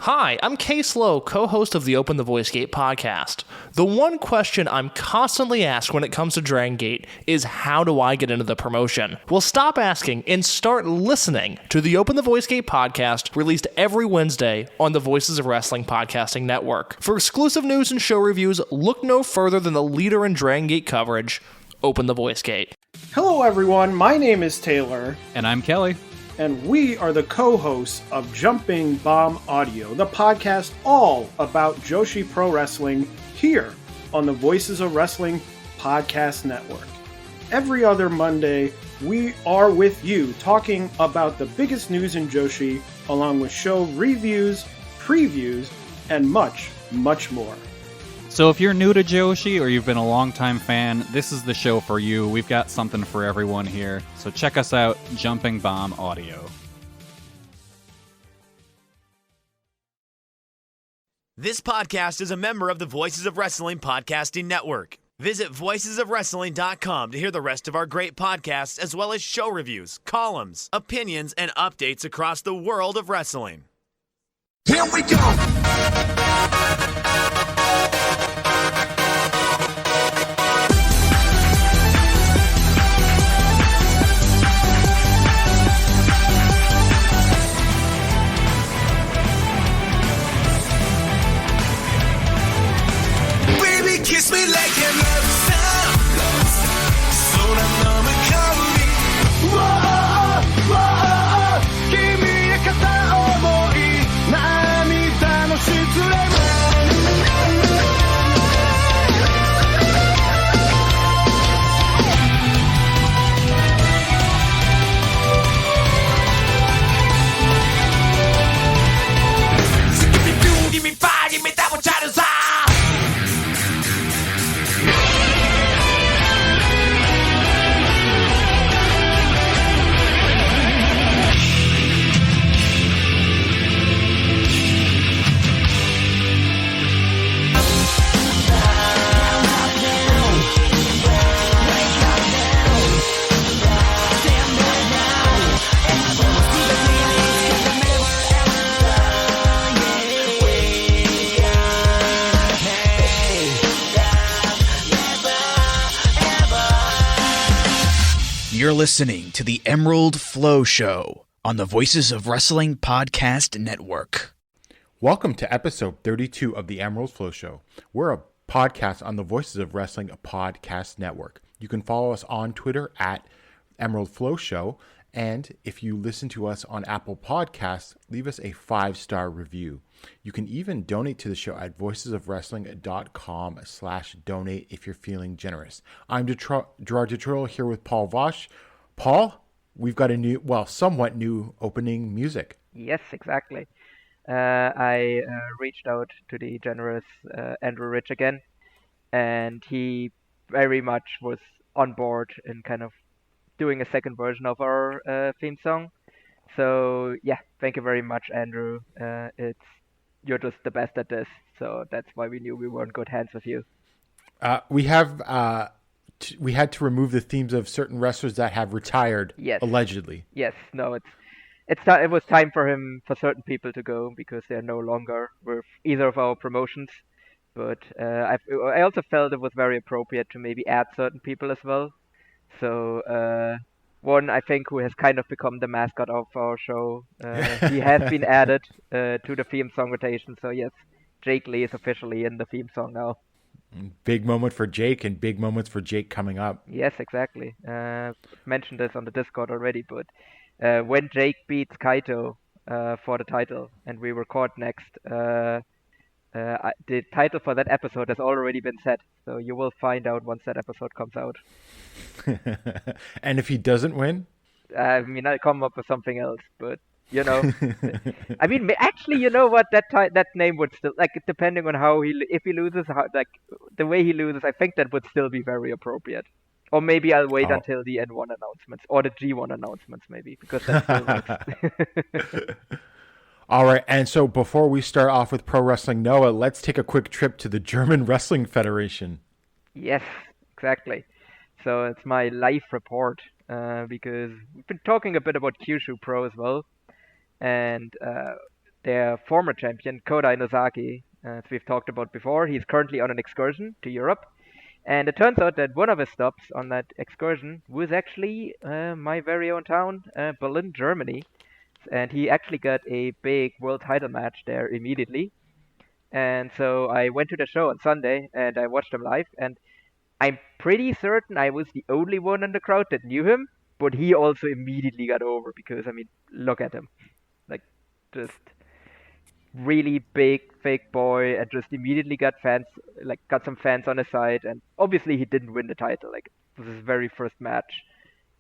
Hi, I'm Case Lowe, co-host of the Open the Voice Gate podcast. The one question I'm constantly asked when it comes to Dragon Gate is, how do I get into the promotion? Well, stop asking and start listening to the Open the Voice Gate podcast, released every Wednesday on the Voices of Wrestling podcasting network. For exclusive news and show reviews, look no further than the leader in Dragon Gate coverage, Open the Voice Gate. Hello everyone, my name is Taylor. And I'm Kelly. And we are the co-hosts of Jumping Bomb Audio, the podcast all about Joshi Pro Wrestling here on the Voices of Wrestling podcast network. Every other Monday, we are with you talking about the biggest news in Joshi, along with show reviews, previews, and much, much more. So if you're new to Joshi or you've been a longtime fan, this is the show for you. We've got something for everyone here. So check us out, Jumping Bomb Audio. This podcast is a member of the Voices of Wrestling podcasting network. Visit voicesofwrestling.com to hear the rest of our great podcasts, as well as show reviews, columns, opinions, and updates across the world of wrestling. Here we go! Kiss me like a love song. So that number call me. Whoa, kimi ga kata omoi, namida no shitsure mo. Give me fuel, give me fire, give me that what I desire. You're listening to the Emerald Flow Show on the Voices of Wrestling podcast network. Welcome to episode 32 of the Emerald Flow Show. We're a podcast on the Voices of Wrestling podcast network. You can follow us on Twitter at Emerald Flow Show. And if you listen to us on Apple Podcasts, leave us a 5-star review. You can even donate to the show at voicesofwrestling.com/donate if you're feeling generous. I'm Gerard Detroit here with Paul Vosh. Paul, we've got a new, somewhat new opening music. Yes, exactly. I reached out to the generous Andrew Rich again, and he very much was on board in kind of doing a second version of our theme song. So yeah, thank you very much, Andrew. You're just the best at this, so that's why we knew we were in good hands with you. We had to remove the themes of certain wrestlers that have retired, yes. Allegedly. Yes, no, it was time for certain people to go because they're no longer with either of our promotions. But I also felt it was very appropriate to maybe add certain people as well. So one, I think, who has kind of become the mascot of our show, he has been added to the theme song rotation. So yes, Jake Lee is officially in the theme song now. Big moment for Jake and big moments for Jake coming up. Yes, exactly. Mentioned this on the Discord already, but when Jake beats Kaito for the title and we record next, the title for that episode has already been set. So you will find out once that episode comes out. And if he doesn't win? I mean, I'll come up with something else, but you know, I mean, actually, you know what? That name would still, like, depending on if he loses, the way he loses, I think that would still be very appropriate. Or maybe I'll wait until the N1 announcements or the G1 announcements, maybe, because that still works. All right, and so before we start off with Pro Wrestling Noah, let's take a quick trip to the German Wrestling Federation. Yes, exactly. So it's my life report, because we've been talking a bit about Kyushu Pro as well. And their former champion, Kodai Nozaki, as we've talked about before. He's currently on an excursion to Europe. And it turns out that one of his stops on that excursion was actually my very own town, Berlin, Germany. And he actually got a big world title match there immediately. And so I went to the show on Sunday and I watched him live. And I'm pretty certain I was the only one in the crowd that knew him. But he also immediately got over because, I mean, look at him. Like, just really big fake boy and just immediately got fans, like got some fans on his side. And obviously he didn't win the title, like it was his very first match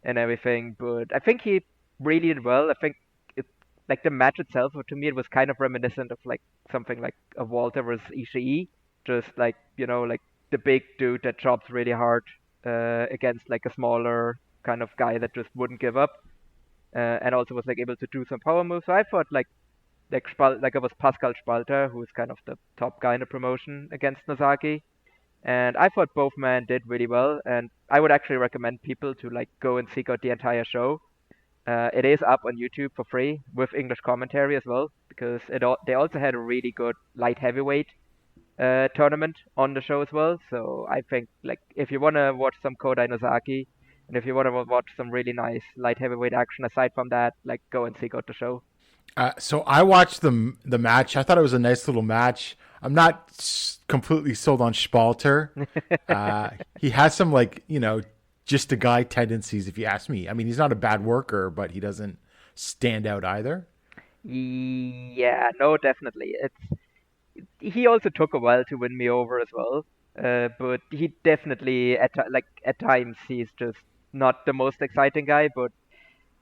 and everything, but I think he really did well. I think it, like the match itself, to me it was kind of reminiscent of like something like a Walter versus Ishii, just like, you know, like the big dude that chops really hard against like a smaller kind of guy that just wouldn't give up, and also was like able to do some power moves. So I thought like it was Pascal Spalter, who's kind of the top guy in the promotion, against Nozaki. And I thought both men did really well, and I would actually recommend people to like go and seek out the entire show. It is up on YouTube for free with English commentary as well, because they also had a really good light heavyweight tournament on the show as well. So I think like if you want to watch some Kodai Nozaki, and if you want to watch some really nice light heavyweight action aside from that, like go and seek out the show. So I watched the match. I thought it was a nice little match. I'm not completely sold on Spalter. He has some like, you know, just a guy tendencies, if you ask me. I mean, he's not a bad worker, but he doesn't stand out either. Yeah, no, definitely. He also took a while to win me over as well. But he definitely at times he's just not the most exciting guy, but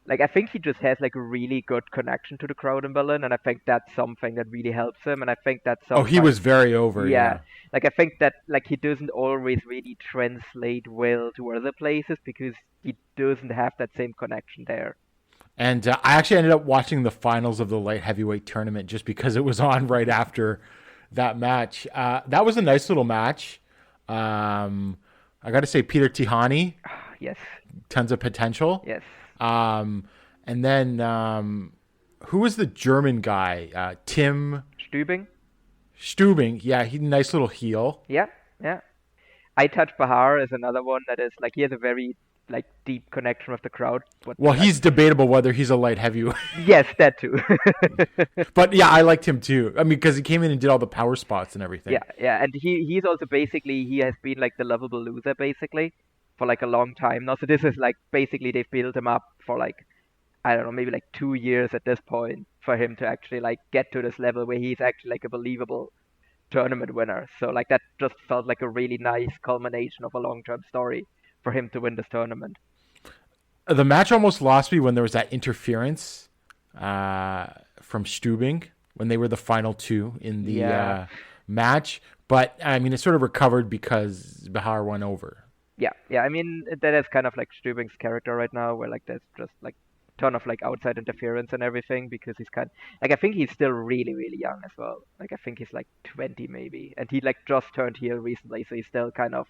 like I think he just has like a really good connection to the crowd in Berlin, and I think that's something that really helps him. And I think that's something. Oh, he was very over. Yeah. Like I think that like he doesn't always really translate well to other places because he doesn't have that same connection there. And I actually ended up watching the finals of the light heavyweight tournament just because it was on right after that match. That was a nice little match. I got to say, Peter Tihani. Yes. Tons of potential. Yes. And then who was the German guy? Tim Stubing. Yeah, he's a nice little heel. Yeah. I Touch Bahar is another one that is like he has a very like deep connection with the crowd. But well, he's debatable whether he's a light heavyweight. Yes, that too. But yeah, I liked him too. I mean, because he came in and did all the power spots and everything. Yeah, and he's also basically he has been like the lovable loser basically for like a long time now. So this is like basically they've built him up for like I don't know, maybe like 2 years at this point for him to actually like get to this level where he's actually like a believable tournament winner. So like that just felt like a really nice culmination of a long-term story for him to win this tournament. The match almost lost me when there was that interference from Stubing when they were the final two in the match. But I mean, it sort of recovered because Bahar won over. Yeah. I mean, that is kind of like Stubing's character right now, where like there's just like ton of like outside interference and everything because he's kind of, like I think he's still really really young as well. Like I think he's like 20 maybe, and he like just turned heel recently, so he's still kind of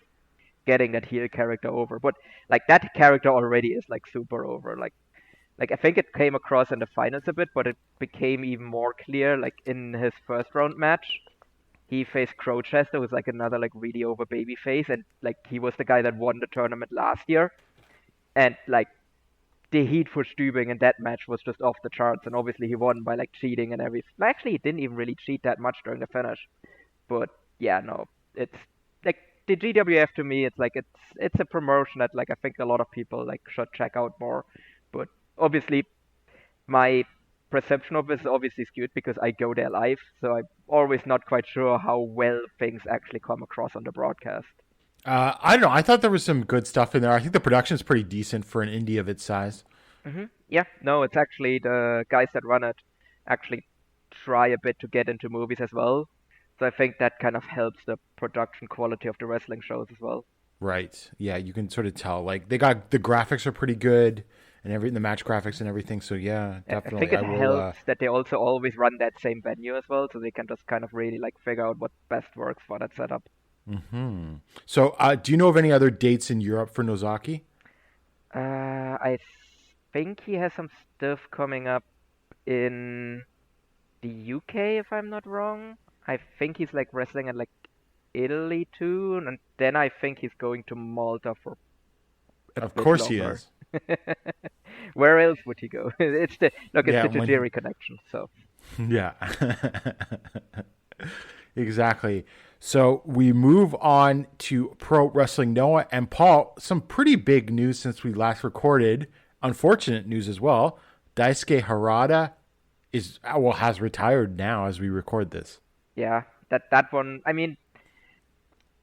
getting that heel character over. But like that character already is like super over. Like I think it came across in the finals a bit, but it became even more clear like in his first round match. He faced Crowchester, who's like another like really over baby face, and like he was the guy that won the tournament last year, and like the heat for Stubing in that match was just off the charts, and obviously he won by like cheating and everything. Actually, he didn't even really cheat that much during the finish, but yeah, no, it's like the GWF to me, it's like it's a promotion that like I think a lot of people like should check out more, but obviously my perception of it is obviously skewed because I go there live, so I'm always not quite sure how well things actually come across on the broadcast. I don't know. I thought there was some good stuff in there. I think the production is pretty decent for an indie of its size. Mm-hmm. Yeah, no, it's actually the guys that run it actually try a bit to get into movies as well. So I think that kind of helps the production quality of the wrestling shows as well. Right. Yeah, you can sort of tell. Like the graphics are pretty good and the match graphics and everything. So yeah, definitely. I think it helps that they also always run that same venue as well, so they can just kind of really like figure out what best works for that setup. Mm-hmm. So, do you know of any other dates in Europe for Nozaki? I think he has some stuff coming up in the UK, if I'm not wrong. I think he's like wrestling at like Italy too, and then I think he's going to Malta for a Of bit course he longer. is. Where else would he go? It's the Yeah, when he- Tajiri connection. So Yeah. Exactly. So we move on to Pro Wrestling Noah and Paul. Some pretty big news since we last recorded. Unfortunate news as well. Daisuke Harada has retired now as we record this. yeah, that one. I mean,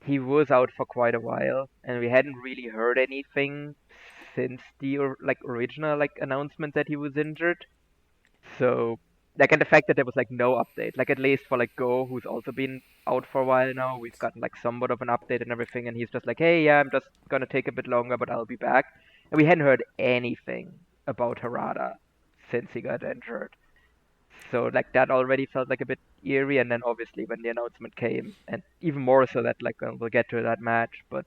he was out for quite a while, and we hadn't really heard anything since the original announcement that he was injured. So and the fact that there was like no update, like at least for like Go, who's also been out for a while now, we've gotten like somewhat of an update and everything, and he's just like, hey, yeah, I'm just gonna take a bit longer, but I'll be back. And we hadn't heard anything about Harada since he got injured. So like that already felt like a bit eerie, and then obviously when the announcement came, and even more so that we'll get to that match, but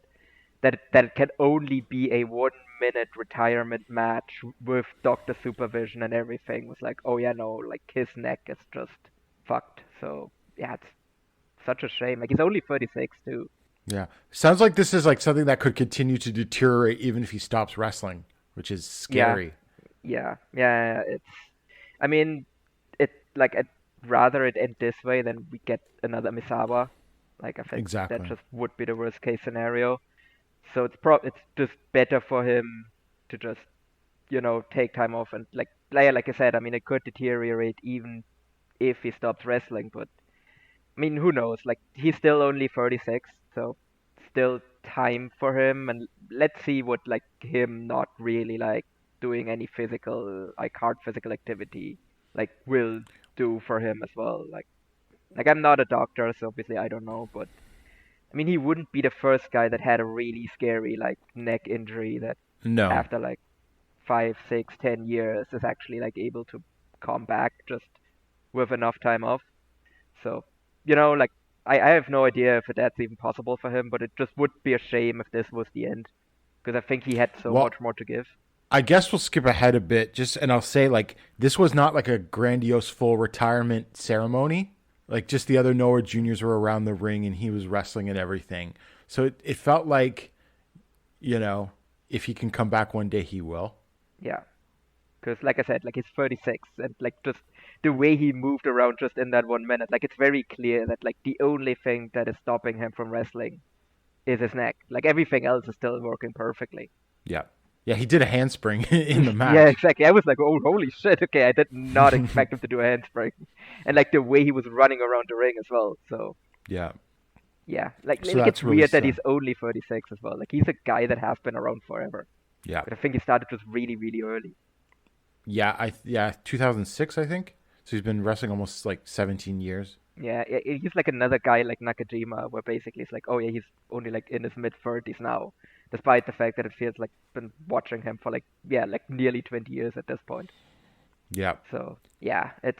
that it can only be a 1 minute retirement match with doctor supervision and everything was like, oh yeah, no, like his neck is just fucked. So yeah, it's such a shame. Like he's only 36 too. Yeah. Sounds like this is like something that could continue to deteriorate even if he stops wrestling, which is scary. Yeah. It's, I mean, I'd rather it end this way than we get another Misawa. Like I think Exactly. that just would be the worst case scenario. So it's just better for him to just take time off and like I said, I mean it could deteriorate even if he stops wrestling, but I mean who knows? Like he's still only 36, so still time for him, and let's see what like him not really like doing any hard physical activity like will do for him as well. Like I'm not a doctor, so obviously I don't know, but I mean, he wouldn't be the first guy that had a really scary like neck injury that No. after like 5, 6, 10 years is actually like able to come back just with enough time off. So, like I have no idea if that's even possible for him, but it just would be a shame if this was the end because I think he had so much more to give. I guess we'll skip ahead a bit and I'll say like this was not like a grandiose full retirement ceremony. Like just the other Noah juniors were around the ring and he was wrestling and everything. So it felt like, if he can come back one day, he will. Yeah. Because like I said, like he's 36 and like just the way he moved around just in that 1 minute, like it's very clear that like the only thing that is stopping him from wrestling is his neck. Like everything else is still working perfectly. Yeah. Yeah, he did a handspring in the match. Yeah, exactly. I was like, oh, holy shit. Okay, I did not expect him to do a handspring. And like the way he was running around the ring as well. So yeah. Yeah, like So it's really weird that sad. he's only 36 as well. Like he's a guy that has been around forever. Yeah. But I think he started just really, really early. Yeah, 2006, I think. So he's been wrestling almost like 17 years. Yeah, he's like another guy like Nakajima, where basically it's like, oh yeah, he's only like in his mid-30s now, despite the fact that it feels like been watching him for like nearly 20 years at this point. Yeah. So yeah, it's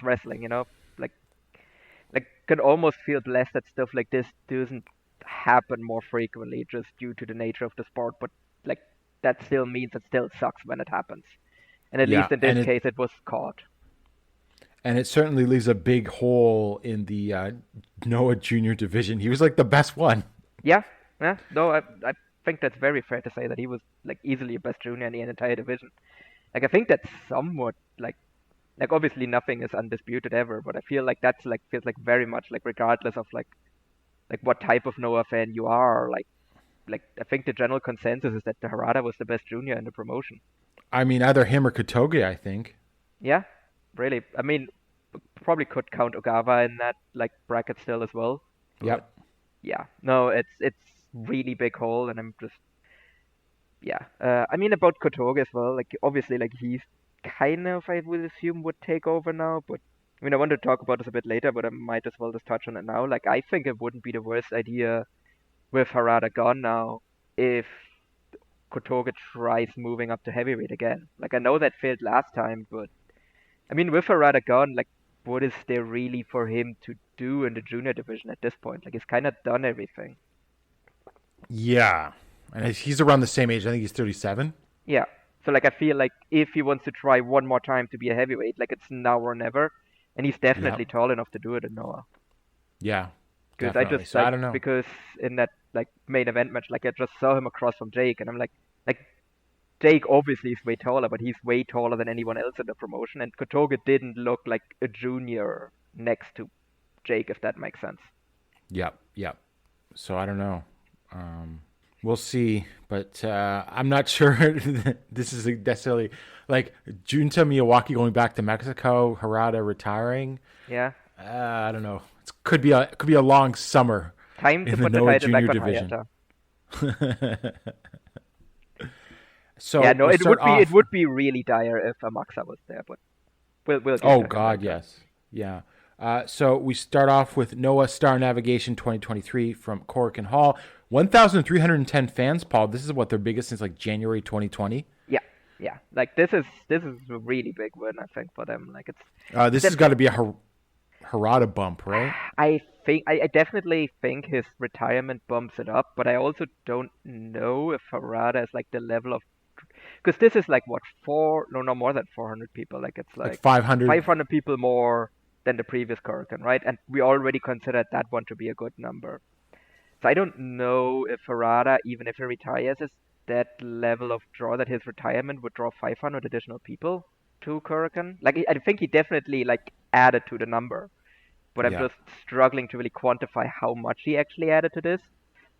wrestling, like can almost feel blessed that stuff like this doesn't happen more frequently just due to the nature of the sport, but like that still means it still sucks when it happens. And at least in this case it was caught. And it certainly leaves a big hole in the Noah Junior division. He was like the best one. Yeah. No, I think that's very fair to say that he was like easily the best junior in the entire division. Like I think that's somewhat like obviously nothing is undisputed ever, but I feel like that's like feels like very much like regardless of like what type of Noah fan you are, like I think the general consensus is that the Harada was the best junior in the promotion. I mean, either him or Kotoge, I think. Yeah, really. I mean, probably could count Ogawa in that like bracket still as well. Yep. Yeah. No, it's really big hole, and I'm just I mean about Kotoge as well. Like obviously, like he's kind of I would assume would take over now, but I mean I want to talk about this a bit later, but I might as well just touch on it now. Like I think it wouldn't be the worst idea with Harada gone now if Kotoge tries moving up to heavyweight again. Like I know that failed last time, but I mean with Harada gone, like what is there really for him to do in the junior division at this point? Like he's kind of done everything. Yeah. And he's around the same age. I think he's 37. Yeah. So like I feel like if he wants to try one more time to be a heavyweight, like it's now or never, and he's definitely tall enough to do it in Noah. Yeah, Because I definitely. just So like I don't know. because in that like main event match, like I just saw him across from Jake, and I'm like Jake obviously is way taller, but he's way taller than anyone else in the promotion, and Kotoge didn't look like a junior next to Jake, if that makes sense. Yep. So I don't know. We'll see, but I'm not sure this is necessarily like Junta Miyawaki going back to Mexico, Harada retiring. Yeah. I don't know. It could be a long summer. Time to in put the the Noah title Junior back on division. Hayata. So yeah, no, it would be really dire if Amaxa was there, but we'll get Oh to God, that. yes, yeah. So we start off with Noah Star Navigation 2023 from Korakuen Hall. 1,310 fans, Paul. This is what their biggest since like January 2020. Yeah. Like this is a really big win, I think, for them. Like This has got to be a Harada bump, right? I definitely think his retirement bumps it up, but I also don't know if Harada is like the level of, because this is like what no more than 400 people. Like it's like 500 people more than the previous Korakuen, right? And we already considered that one to be a good number. So I don't know if Harada, even if he retires, is that level of draw that his retirement would draw 500 additional people to Korakuen. Like I think he definitely like added to the number, but I'm just struggling to really quantify how much he actually added to this.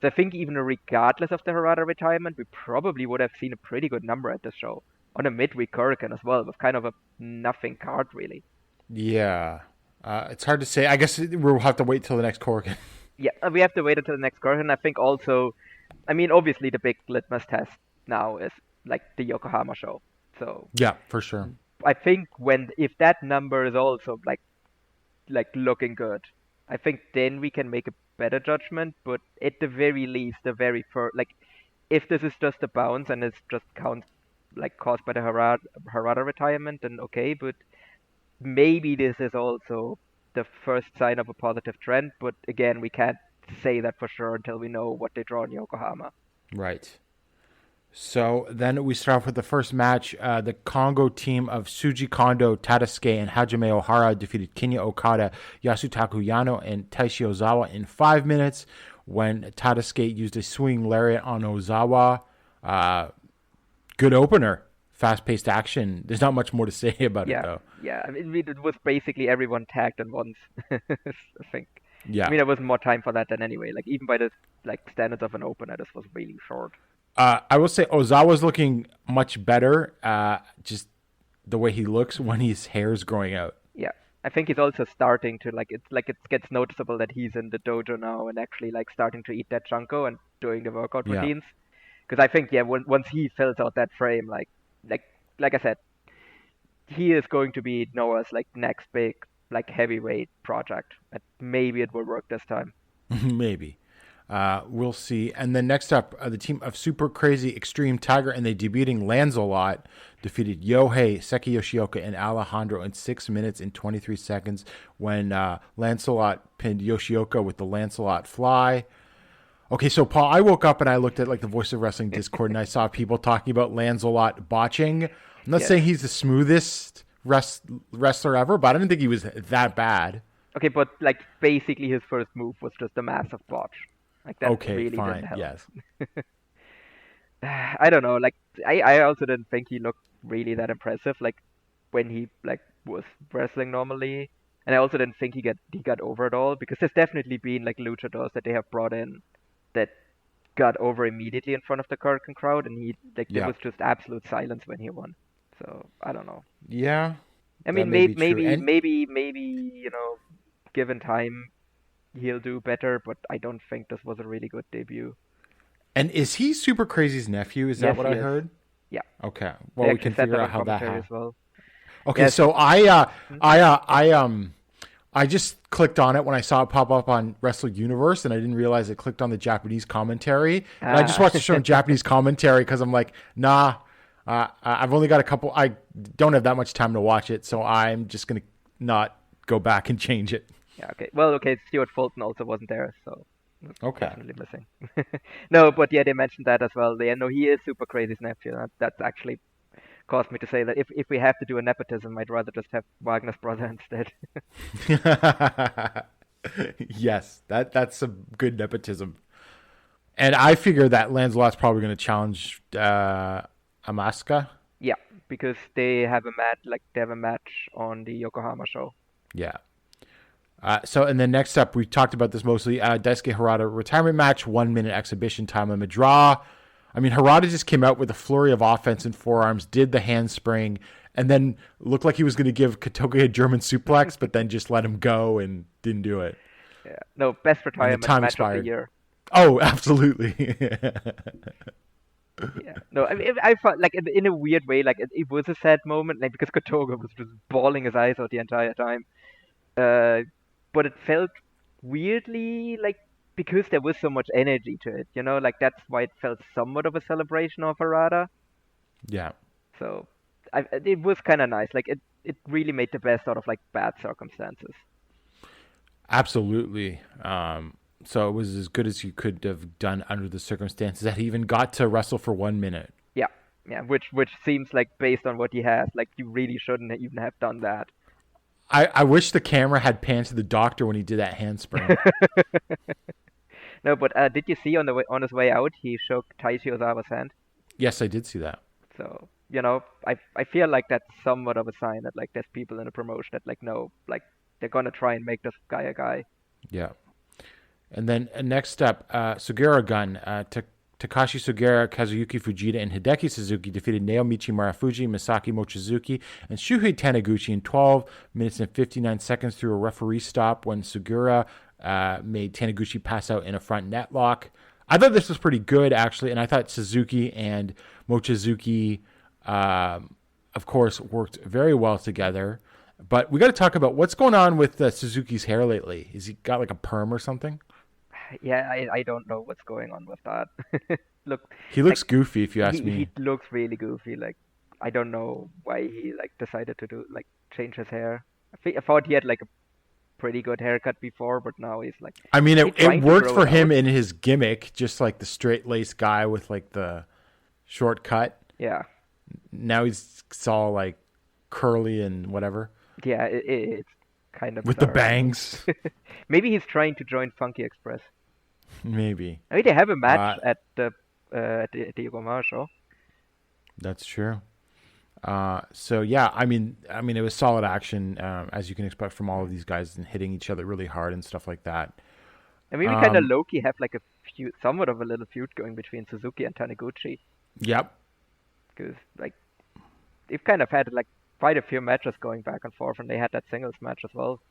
So I think even regardless of the Harada retirement, we probably would have seen a pretty good number at this show on a midweek Korakuen as well, with kind of a nothing card really. Yeah, it's hard to say. I guess we'll have to wait till the next Korakuen. Yeah, we have to wait until the next Korakuen. I think also, I mean, obviously the big litmus test now is like the Yokohama show. So yeah, for sure. I think if that number is also like looking good, I think then we can make a better judgment. But at the very least, the very first, like if this is just a bounce and it's just caused by the Harada retirement, then okay. But maybe this is also the first sign of a positive trend, but again, we can't say that for sure until we know what they draw in Yokohama. Right. So then we start off with the first match. The Congo team of Suji Kondo, Tadasuke, and Hajime Ohara defeated Kinya Okada, Yasutaku Yano, and Taishi Ozawa in 5 minutes when Tadasuke used a swinging lariat on Ozawa. Good opener. Fast-paced action. There's not much more to say about it, though. Yeah, I mean, it was basically everyone tagged at once, I think. Yeah. I mean, there was more time for that than anyway. Like, even by the standards of an opener, this was really short. I will say Ozawa's looking much better, just the way he looks when his hair's growing out. Yeah. I think he's also starting to, it gets noticeable that he's in the dojo now and actually, starting to eat that Junko and doing the workout routines. Because I think, once he fills out that frame, like I said, he is going to be Noah's next big heavyweight project. And maybe it will work this time. Maybe. We'll see. And then next up, the team of Super Crazy Extreme Tiger and the debuting Lancelot defeated Yohei, Seki Yoshioka, and Alejandro in 6 minutes and 23 seconds when Lancelot pinned Yoshioka with the Lancelot fly. Okay, so Paul, I woke up and I looked at the Voice of Wrestling Discord and I saw people talking about Lancelot botching. I'm not saying he's the smoothest wrestler ever, but I didn't think he was that bad. Okay, but basically his first move was just a massive botch. That really fine, didn't help. yes. I don't know. I also didn't think he looked really that impressive. When he was wrestling normally, and I also didn't think he got over at all, because there's definitely been luchadors that they have brought in that got over immediately in front of the Korakuen crowd, and there was just absolute silence when he won. So I don't know. Yeah. I mean, maybe given time, he'll do better, but I don't think this was a really good debut. And is he Super Crazy's nephew? Is that what I heard? Yeah. Okay. Well, we can figure out how that happened. Well. Okay, yes. So I just clicked on it when I saw it pop up on Wrestle Universe, and I didn't realize it clicked on the Japanese commentary. And I just watched the show in Japanese commentary because I'm like, nah, I've only got a couple. I don't have that much time to watch it, so I'm just gonna not go back and change it. Yeah. Okay. Well, okay. Stuart Fulton also wasn't there, so okay, definitely missing. No, but yeah, they mentioned that as well. He is Super Crazy's nephew. That's actually caused me to say that if we have to do a nepotism, I'd rather just have Wagner's brother instead. Yes, that's some good nepotism. And I figure that Lancelot's probably going to challenge Amaska. Yeah, because they have a match on the Yokohama show. Yeah. And then next up, we talked about this mostly. Daisuke Harada retirement match, 1 minute exhibition time limit draw. I mean, Harada just came out with a flurry of offense and forearms, did the handspring, and then looked like he was going to give Kotoge a German suplex, but then just let him go and didn't do it. Yeah, no, best retirement match expired. of the year. Oh, absolutely. Yeah, no, I felt like in a weird way, like it was a sad moment, like because Kotoge was just bawling his eyes out the entire time. But it felt weirdly like because there was so much energy to it, like that's why it felt somewhat of a celebration of Harada. Yeah. So it was kind of nice. Like it really made the best out of like bad circumstances. Absolutely. So it was as good as you could have done under the circumstances. That he even got to wrestle for 1 minute. Yeah, which seems like based on what he has, like you really shouldn't even have done that. I wish the camera had panned to the doctor when he did that handspring. No, but did you see on his way out he shook Taichi Ozawa's hand? Yes, I did see that. So I feel like that's somewhat of a sign that like there's people in the promotion that like no, like they're gonna try and make this guy a guy. Yeah. And then next up, Sugiura Gun. Takashi Sugiura, Kazuyuki Fujita, and Hideki Suzuki defeated Naomichi Marufuji, Masaki Mochizuki, and Shuhei Taniguchi in 12 minutes and 59 seconds through a referee stop when Sugiura made Taniguchi pass out in a front net lock. I thought this was pretty good, actually, and I thought Suzuki and Mochizuki, of course, worked very well together. But we got to talk about what's going on with Suzuki's hair lately. Has he got like a perm or something? Yeah, I don't know what's going on with that. He looks like, goofy, if you ask me. He looks really goofy. Like I don't know why he like decided to change his hair. I thought he had like a pretty good haircut before, but now he's like. I mean, it worked for him out. in his gimmick, just like the straight lace guy with like the short cut. Yeah. Now he's all like curly and whatever. Yeah, it's kind of with bizarre. the bangs. Maybe he's trying to join Funky Express. Maybe. I mean, they have a match at the Yokohama show. That's true. So yeah, I mean, it was solid action, as you can expect from all of these guys, and hitting each other really hard and stuff like that. I mean, we kind of low-key have like a feud, somewhat of a little feud going between Suzuki and Taniguchi. Yep. Because like they've kind of had like quite a few matches going back and forth, and they had that singles match as well,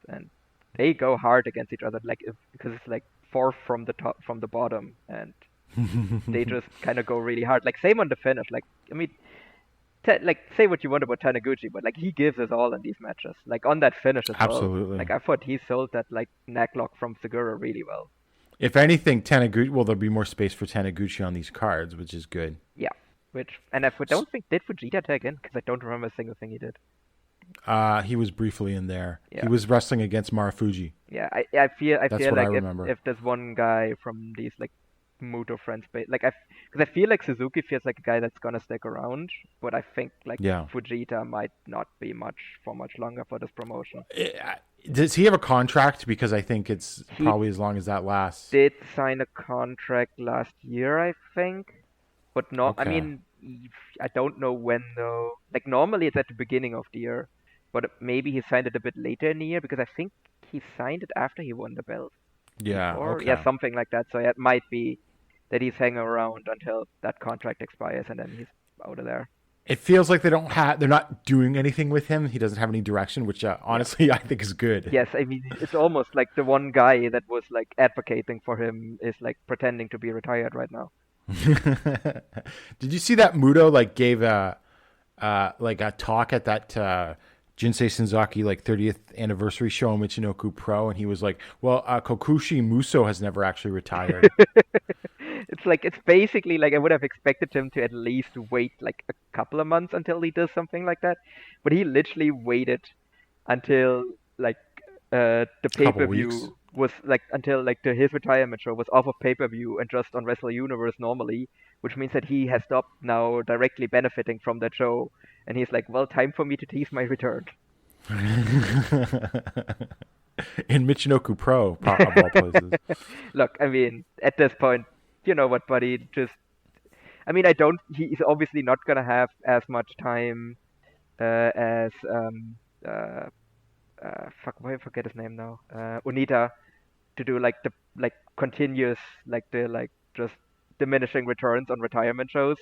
and they go hard against each other, like because it's like fourth from the top, from the bottom, and they just kind of go really hard. Like same on the finish. Like I mean, like say what you want about Taniguchi, but like he gives us all in these matches. Like on that finish as Absolutely. well. Like I thought he sold that like neck lock from Segura really well. If anything, Taniguchi, there'll be more space for Taniguchi on these cards, which is good. Yeah. And I don't think did Fujita tag in, because I don't remember a single thing he did. He was briefly in there. Yeah. He was wrestling against Marufuji. Yeah, I feel what like I remember. if there's one guy from these like Muto friends, like because I feel like Suzuki feels like a guy that's gonna stick around, but I think like Fujita might not be much longer for this promotion. Does he have a contract? Because I think it's probably as long as that lasts. Did sign a contract last year, I think. But not. Okay. I mean, I don't know when though. Like normally it's at the beginning of the year, but maybe he signed it a bit later in the year, because I think he signed it after he won the belt. Yeah. Or okay. something like that. So it might be that he's hanging around until that contract expires, and then he's out of there. It feels like they're not doing anything with him. He doesn't have any direction, which honestly I think is good. Yes, I mean it's almost like the one guy that was like advocating for him is like pretending to be retired right now. Did you see that Muto like gave a talk at that Jinsei Shinzaki like 30th anniversary show in Michinoku Pro, and he was like, well, Kokushi Muso has never actually retired. It's basically like I would have expected him to at least wait like a couple of months until he does something like that, but he literally waited until like the pay-per-view was like until like his retirement show was off of pay-per-view and just on Wrestle Universe normally, which means that he has stopped now directly benefiting from that show, and he's like, well, time for me to tease my return. In Michinoku Pro, of all places. Look, I mean, at this point, you know what, buddy? Just, I mean, he's obviously not gonna have as much time as fuck, why I forget his name now? Onita, to do like the continuous just diminishing returns on retirement shows,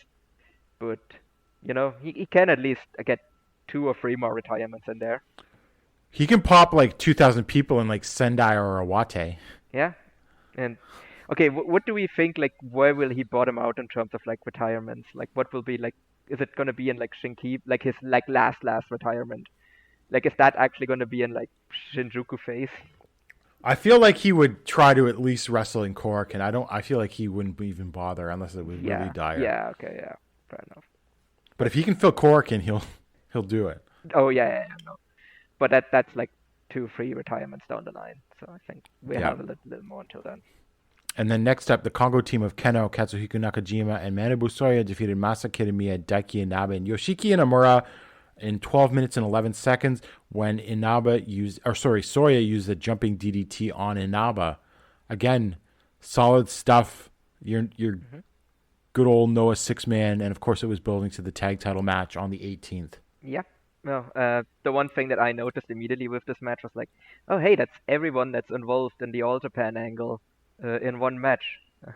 but you know he can at least get 2 or 3 more retirements in there. He can pop like 2,000 people in like Sendai or Awate. Yeah, and okay, what do we think? Like, where will he bottom out in terms of like retirements? Like, what will be like? Is it gonna be in like Shinki, like his like last retirement? Like, is that actually gonna be in like Shinjuku phase? I feel like he would try to at least wrestle in Korakuen. I feel like he wouldn't even bother unless it was really dire. Yeah. Okay. Yeah. Fair enough. But if he can fill Korakuen, he'll do it. Oh yeah. No. But that's like 2-3 retirements down the line. So I think we have a little more until then. And then next up, the Congo team of Keno, Katsuhiko Nakajima, and Manabu Soya defeated Masa Kitamiya, Daiki Inaba, and Yoshiki Inamura in 12 minutes and 11 seconds when Soya used the jumping DDT on Inaba. Again, solid stuff. Your good old Noah 6-man, and of course it was building to the tag title match on the 18th. Yeah. No, the one thing that I noticed immediately with this match was like, oh hey, that's everyone that's involved in the All Japan angle in one match.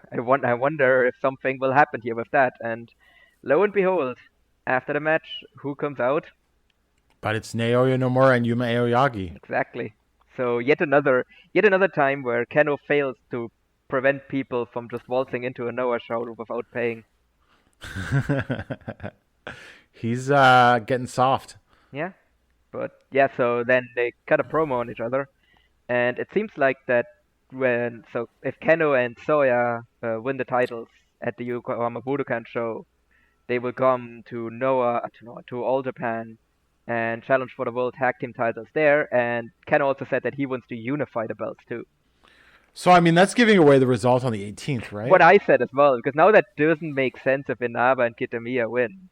I wonder if something will happen here with that. And lo and behold, after the match, who comes out? But it's Naoya Nomura and Yuma Aoyagi. Exactly. So yet another time where Keno fails to prevent people from just waltzing into a Noah show without paying. He's getting soft. Yeah. But yeah, so then they cut a promo on each other, and it seems like that if Keno and Soya win the titles at the Yokohama Budokan show, they will come to to All Japan and challenge for the World Tag Team titles there, and Keno also said that he wants to unify the belts too. So, I mean, that's giving away the result on the 18th, right? What I said as well, because now that doesn't make sense if Inaba and Kitamiya win.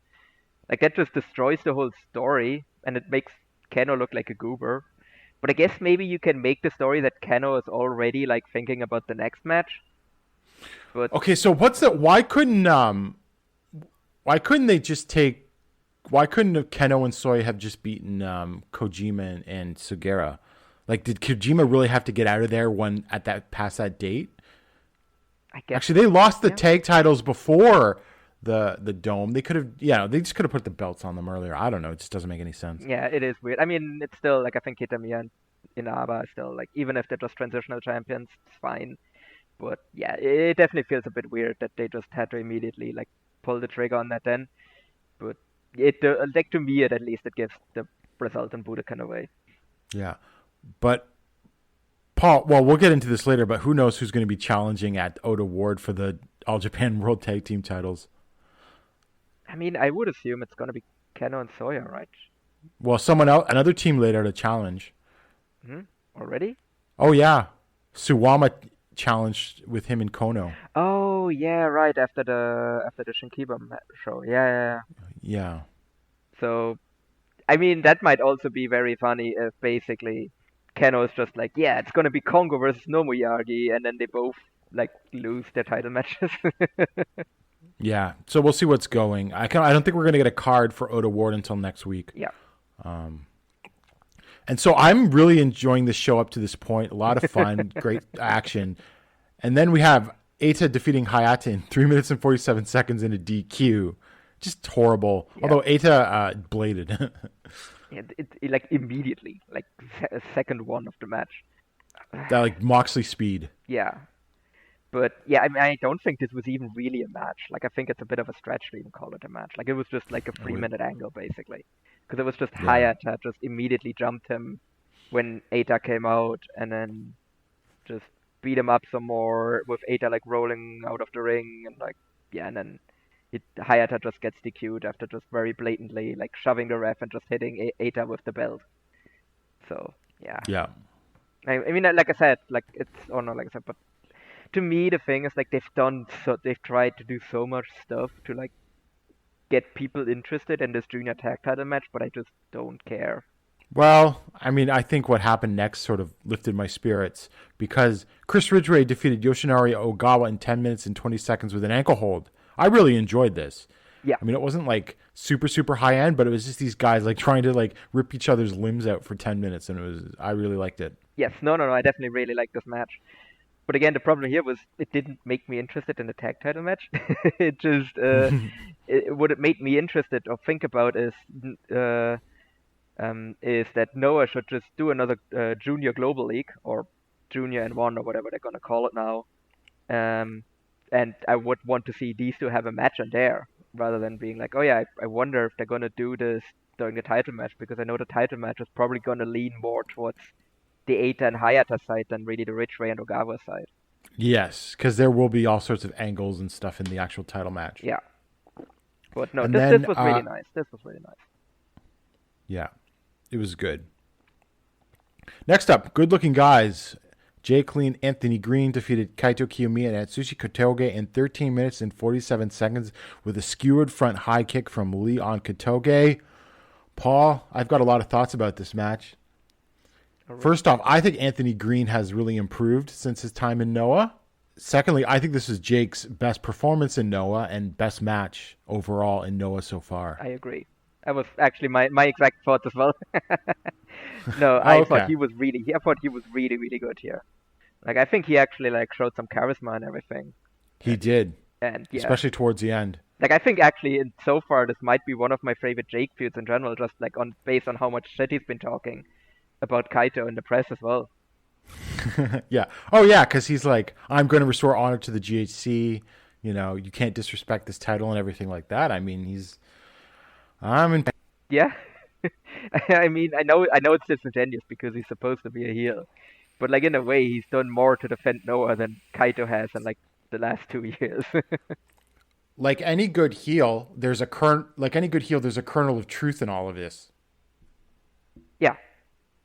Like, that just destroys the whole story, and it makes Keno look like a goober. But I guess maybe you can make the story that Keno is already, like, thinking about the next match. But okay, so why couldn't Keno and Soya have just beaten Kojima and Sugera? Like, did Kojima really have to get out of there past that date? I guess. Actually, they lost the tag titles before the Dome. They could have, they just could have put the belts on them earlier. I don't know. It just doesn't make any sense. Yeah, it is weird. I mean, it's still, like, I think Kitamiya and Inaba are still, like, even if they're just transitional champions, it's fine. But, yeah, it definitely feels a bit weird that they just had to immediately, like, pull the trigger on that then. But, like, to me, at least, it gives the result in Budokan away. Yeah. But, Paul, well, we'll get into this later, but who knows who's going to be challenging at Oda Ward for the All Japan World Tag Team titles? I mean, I would assume it's going to be Keno and Soya, right? Well, another team laid out a challenge. Already? Oh, yeah. Suwama challenged with him in Kono. Oh, yeah, right, after the Shinkiba show. Yeah. Yeah. So, I mean, that might also be very funny if basically Keno is just like, yeah, it's going to be Kongo versus Nomuyagi, and then they both, like, lose their title matches. Yeah, so we'll see what's going. I don't think we're going to get a card for Oda Ward until next week. Yeah. And so I'm really enjoying this show up to this point. A lot of fun, great action. And then we have Eita defeating Hayata in 3 minutes and 47 seconds in a DQ. Just horrible. Yeah. Although Eita bladed. Yeah, it like immediately, like second one of the match. That like Moxley speed. Yeah. But yeah, I mean, I don't think this was even really a match. Like, I think it's a bit of a stretch to even call it a match. Like, it was just like a 3-minute angle, basically. Because it was just Hayata just immediately jumped him when Eita came out, and then just beat him up some more with Eita, like, rolling out of the ring, and like, yeah, and then Hayata just gets DQ'd after just very blatantly, like, shoving the ref and just hitting Eita with the belt. So, yeah. Yeah. I mean, like I said, like like I said, but to me the thing is like they've tried to do so much stuff to like get people interested in this junior tag title match, but I just don't care. Well, I mean, I think what happened next sort of lifted my spirits because Chris Ridgway defeated Yoshinari Ogawa in 10 minutes and 20 seconds with an ankle hold. I really enjoyed this. Yeah. I mean, it wasn't like super, super high end, but it was just these guys like trying to like rip each other's limbs out for 10 minutes. And I really liked it. Yes, no, I definitely really like this match. But again, the problem here was it didn't make me interested in the tag title match. It just, what it made me interested or think about is that Noah should just do another Junior Global League or Junior N1 or whatever they're gonna call it now. And I would want to see these two have a match on there rather than being like, oh yeah, I wonder if they're gonna do this during the title match, because I know the title match is probably gonna lean more towards the Eita and Hayata side than really the Ridgeway and Ogawa side. Yes, because there will be all sorts of angles and stuff in the actual title match. Yeah. But no, And this was really nice. This was really nice. Yeah, it was good. Next up, good-looking guys. Jay Clean, Anthony Green defeated Kaito Kiyomiya and Atsushi Kotoge in 13 minutes and 47 seconds with a skewered front high kick from Lee on Kotoge. Paul, I've got a lot of thoughts about this match. First off, I think Anthony Green has really improved since his time in Noah. Secondly, I think this is Jake's best performance in Noah and best match overall in Noah so far. I agree. That was actually my exact thoughts as well. No, I thought he was really really good here. Like I think he actually like showed some charisma and everything. He did. And yeah. Especially towards the end. Like I think actually so far this might be one of my favorite Jake feuds in general, just like based on how much shit he's been talking about Kaito in the press as well. Yeah. Oh yeah, because he's like, I'm going to restore honor to the GHC. You know, you can't disrespect this title and everything like that. I mean, Yeah. I mean, I know it's disingenuous because he's supposed to be a heel, but like in a way, he's done more to defend Noah than Kaito has in like the last 2 years. Like any good heel, there's a kernel of truth in all of this. Yeah.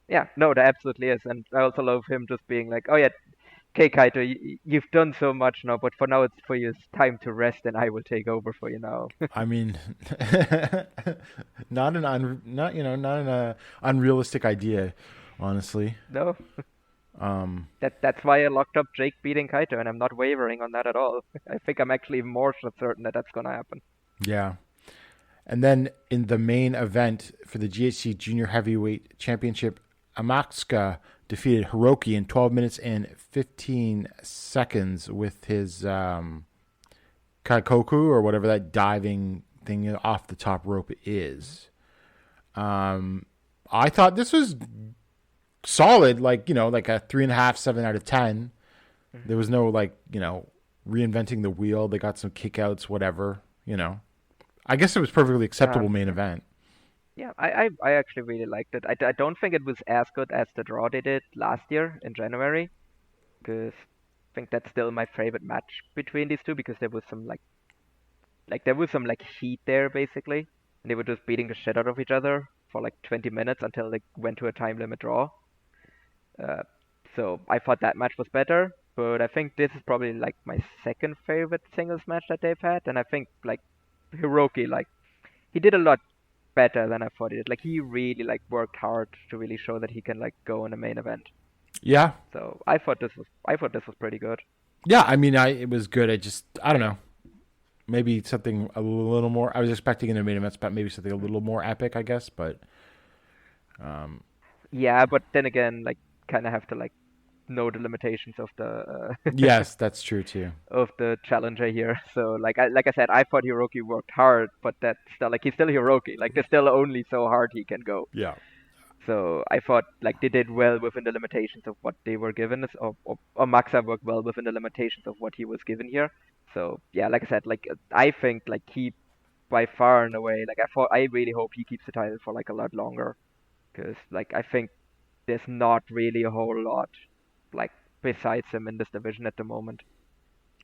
Yeah, no, there absolutely is. And I also love him just being like, oh yeah, okay, Kaito, you've done so much now, but for now it's for you, it's time to rest and I will take over for you now. I mean, not an unrealistic idea, honestly. No. That's why I locked up Jake beating Kaito, and I'm not wavering on that at all. I think I'm actually more certain that that's going to happen. Yeah. And then in the main event for the GHC Junior Heavyweight Championship, Amatsuka defeated Hiroki in 12 minutes and 15 seconds with his Kaikoku or whatever that diving thing off the top rope is. I thought this was solid, like a 3.5, 7 out of 10. Mm-hmm. There was no reinventing the wheel. They got some kickouts, whatever, I guess it was perfectly acceptable main event. Yeah, I actually really liked it. I don't think it was as good as the draw they did last year in January, because I think that's still my favorite match between these two, because there was some heat there basically, and they were just beating the shit out of each other for like 20 minutes until they went to a time limit draw. So I thought that match was better, but I think this is probably like my second favorite singles match that they've had, and I think like Hiroki, like he did a lot better than I thought he did. Like he really worked hard to really show that he can go in the main event. Yeah. So I thought this was pretty good. Yeah, I mean, it was good. I don't know. Maybe something a little more. I was expecting in the main event, but maybe something a little more epic, I guess. But yeah, but then again, kind of have to know the limitations of the yes, that's true too, of the challenger here. So like I said, I thought Hiroki worked hard, but that's still he's still Hiroki. There's still only so hard he can go. Yeah. So I thought they did well within the limitations of what they were given, or Maxa worked well within the limitations of what he was given here. So yeah, like I said, I think he by far and away, I really hope he keeps the title for a lot longer, because I think there's not really a whole lot besides him in this division at the moment.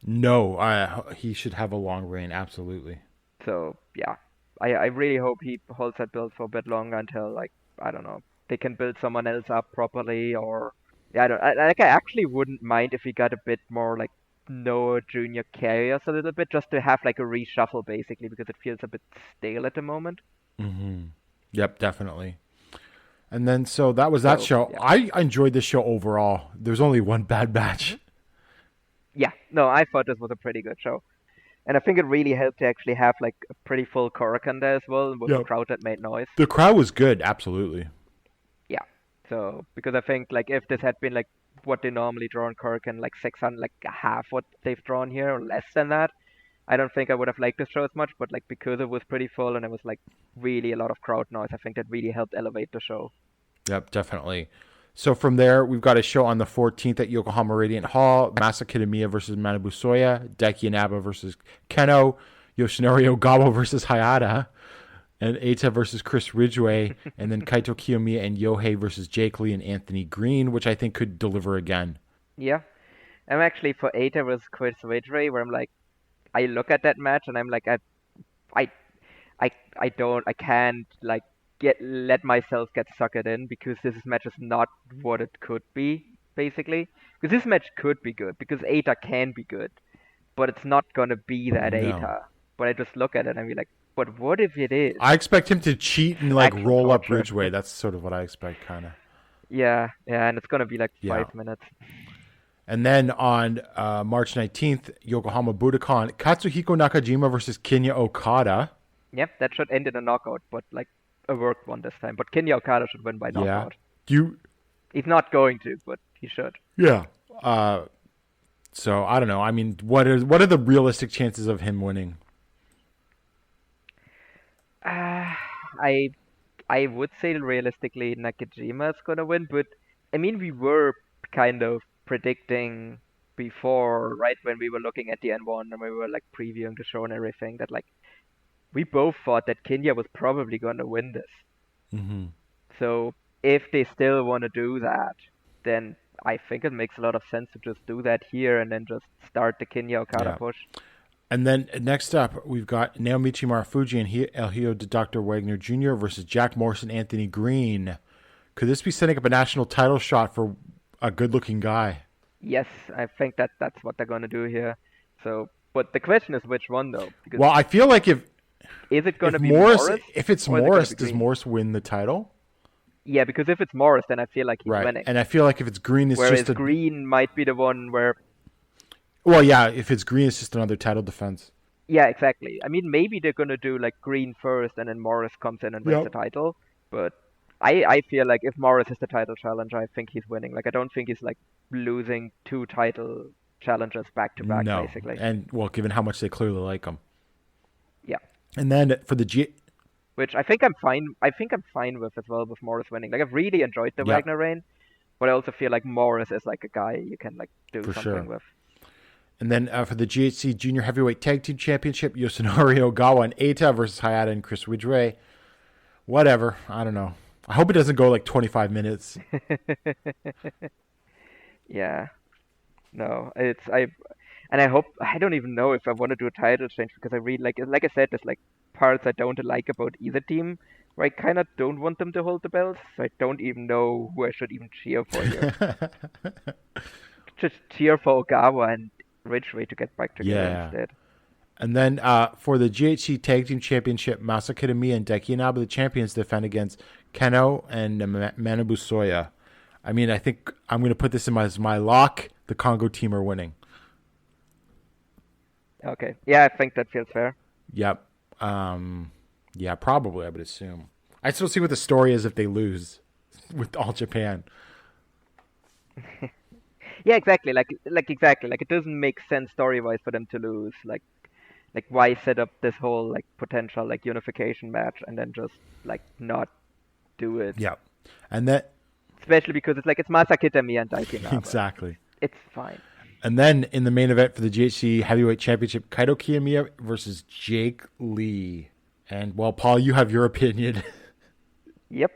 No, he should have a long reign, absolutely. So yeah, I really hope he holds that belt for a bit longer until I don't know, they can build someone else up properly, or Yeah, I actually wouldn't mind if we got a bit more like Noah Junior carry us a little bit, just to have like a reshuffle basically, because it feels a bit stale at the moment. Mm-hmm. Yep, definitely. And then so that was that show. Yeah. I enjoyed this show overall. There's only one bad match. Yeah, no, I thought this was a pretty good show. And I think it really helped to actually have like a pretty full Korakuen there as well, with a crowd that made noise. The crowd was good, absolutely. Yeah. So because I think like if this had been like what they normally draw in Korakuen, like 600, like half what they've drawn here, or less than that, I don't think I would have liked this show as much. But like because it was pretty full and it was like really a lot of crowd noise, I think that really helped elevate the show. Yep, definitely. So from there, we've got a show on the 14th at Yokohama Radiant Hall. Masa Kitamiya versus Manabu Soya. Daiki Inaba versus Keno. Yoshinori Ogawa versus Hayata. And Eita versus Chris Ridgway. And then Kaito Kiyomiya and Yohei versus Jake Lee and Anthony Green, which I think could deliver again. Yeah. I'm actually for Eita versus Chris Ridgway, where I'm like, I look at that match and I'm like, I can't like let myself get suckered in, because this match is not what it could be, basically. Because this match could be good, because Eita can be good, but it's not gonna be that Eita. But I just look at it and be like, but what if it is? I expect him to cheat and like Actual roll up torture. Ridgway. That's sort of what I expect, kind of. Yeah, and it's gonna be like 5 minutes. And then on March 19th, Yokohama Budokan, Katsuhiko Nakajima versus Kinya Okada. Yep, that should end in a knockout, but like a worked one this time. But Kinya Okada should win by knockout. He's not going to, but he should. Yeah. So I don't know. I mean, what are the realistic chances of him winning? I would say realistically Nakajima is gonna win, but I mean we were kind of predicting before, right, when we were looking at the N1 and we were like previewing the show and everything, that like we both thought that Kinya was probably gonna win this. Mm-hmm. So if they still want to do that, then I think it makes a lot of sense to just do that here and then just start the Kinya Okada push. And then next up, we've got Naomichi Marufuji and El Hijo de Dr. Wagner Jr. versus Jack Morrison, Anthony Green. Could this be setting up a national title shot for a good-looking guy? Yes, I think that's what they're going to do here. So, but the question is which one, though? Because well, I feel like is it going to be Morris? If it's Morris, does Morris win the title? Yeah, because if it's Morris, then I feel like he's winning. And I feel like if it's Green, it's whereas just Green might be the one where. Well, yeah, if it's Green, it's just another title defense. Yeah, exactly. I mean, maybe they're gonna do like Green first, and then Morris comes in and wins the title. But I feel like if Morris is the title challenger, I think he's winning. Like I don't think he's like losing 2 title challengers back to back, basically. And well, given how much they clearly like him. Yeah. And then for the which I think I'm fine. I think I'm fine with as well with Morris winning. Like I've really enjoyed the Wagner reign, but I also feel like Morris is like a guy you can like do something with. And then for the GHC Junior Heavyweight Tag Team Championship, Yoshinori Ogawa and Eita versus Hayata and Chris Ridgway. Whatever. I don't know. I hope it doesn't go like 25 minutes. Yeah. No, I hope, I don't even know if I want to do a title change, because I really like I said, there's like parts I don't like about either team, where I kind of don't want them to hold the belts, so I don't even know who I should even cheer for here. Just cheer for Ogawa and Ridgway to get back together instead. And then for the GHC Tag Team Championship, Masa Kitamiya and Daiki Inaba, the champions, defend against Keno and Manabu Soya. I mean, I think I'm going to put this in as my lock. The Congo team are winning. Okay. Yeah, I think that feels fair. Yep. Yeah, probably, I would assume. I still see what the story is if they lose with All Japan. Yeah, exactly. Like exactly. Like it doesn't make sense story-wise for them to lose. Like why set up this whole like potential like unification match and then just like not do it? Yeah, and that especially because it's Masa Kitamiya and Daiki Inaba. Exactly. It's fine. And then in the main event for the GHC Heavyweight Championship, Kaito Kiyomiya versus Jake Lee. And well, Paul, you have your opinion. Yep,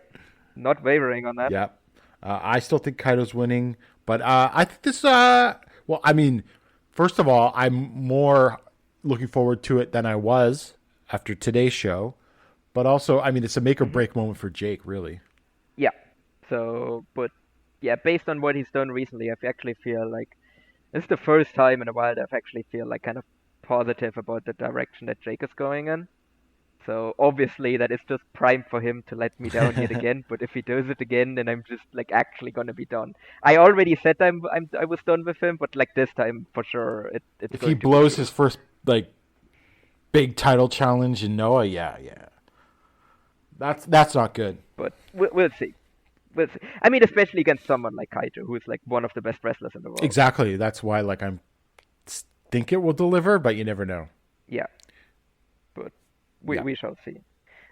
not wavering on that. Yep. I still think Kaito's winning, but I think this. Well, I mean, first of all, I'm more looking forward to it than I was after today's show. But also, I mean, it's a make or break moment for Jake, really. Yeah. So, but yeah, based on what he's done recently, I actually feel like this is the first time in a while that I actually feel like kind of positive about the direction that Jake is going in. So obviously that is just prime for him to let me down yet again. But if he does it again, then I'm just like actually gonna be done. I already said I was done with him, but like this time for sure it's If going he to be blows true. his first like big title challenge in Noah, yeah. That's not good. But we'll see. We'll see. I mean, especially against someone like Kaito, who's like one of the best wrestlers in the world. Exactly. That's why like I'm think it will deliver, but you never know. Yeah. But we shall see.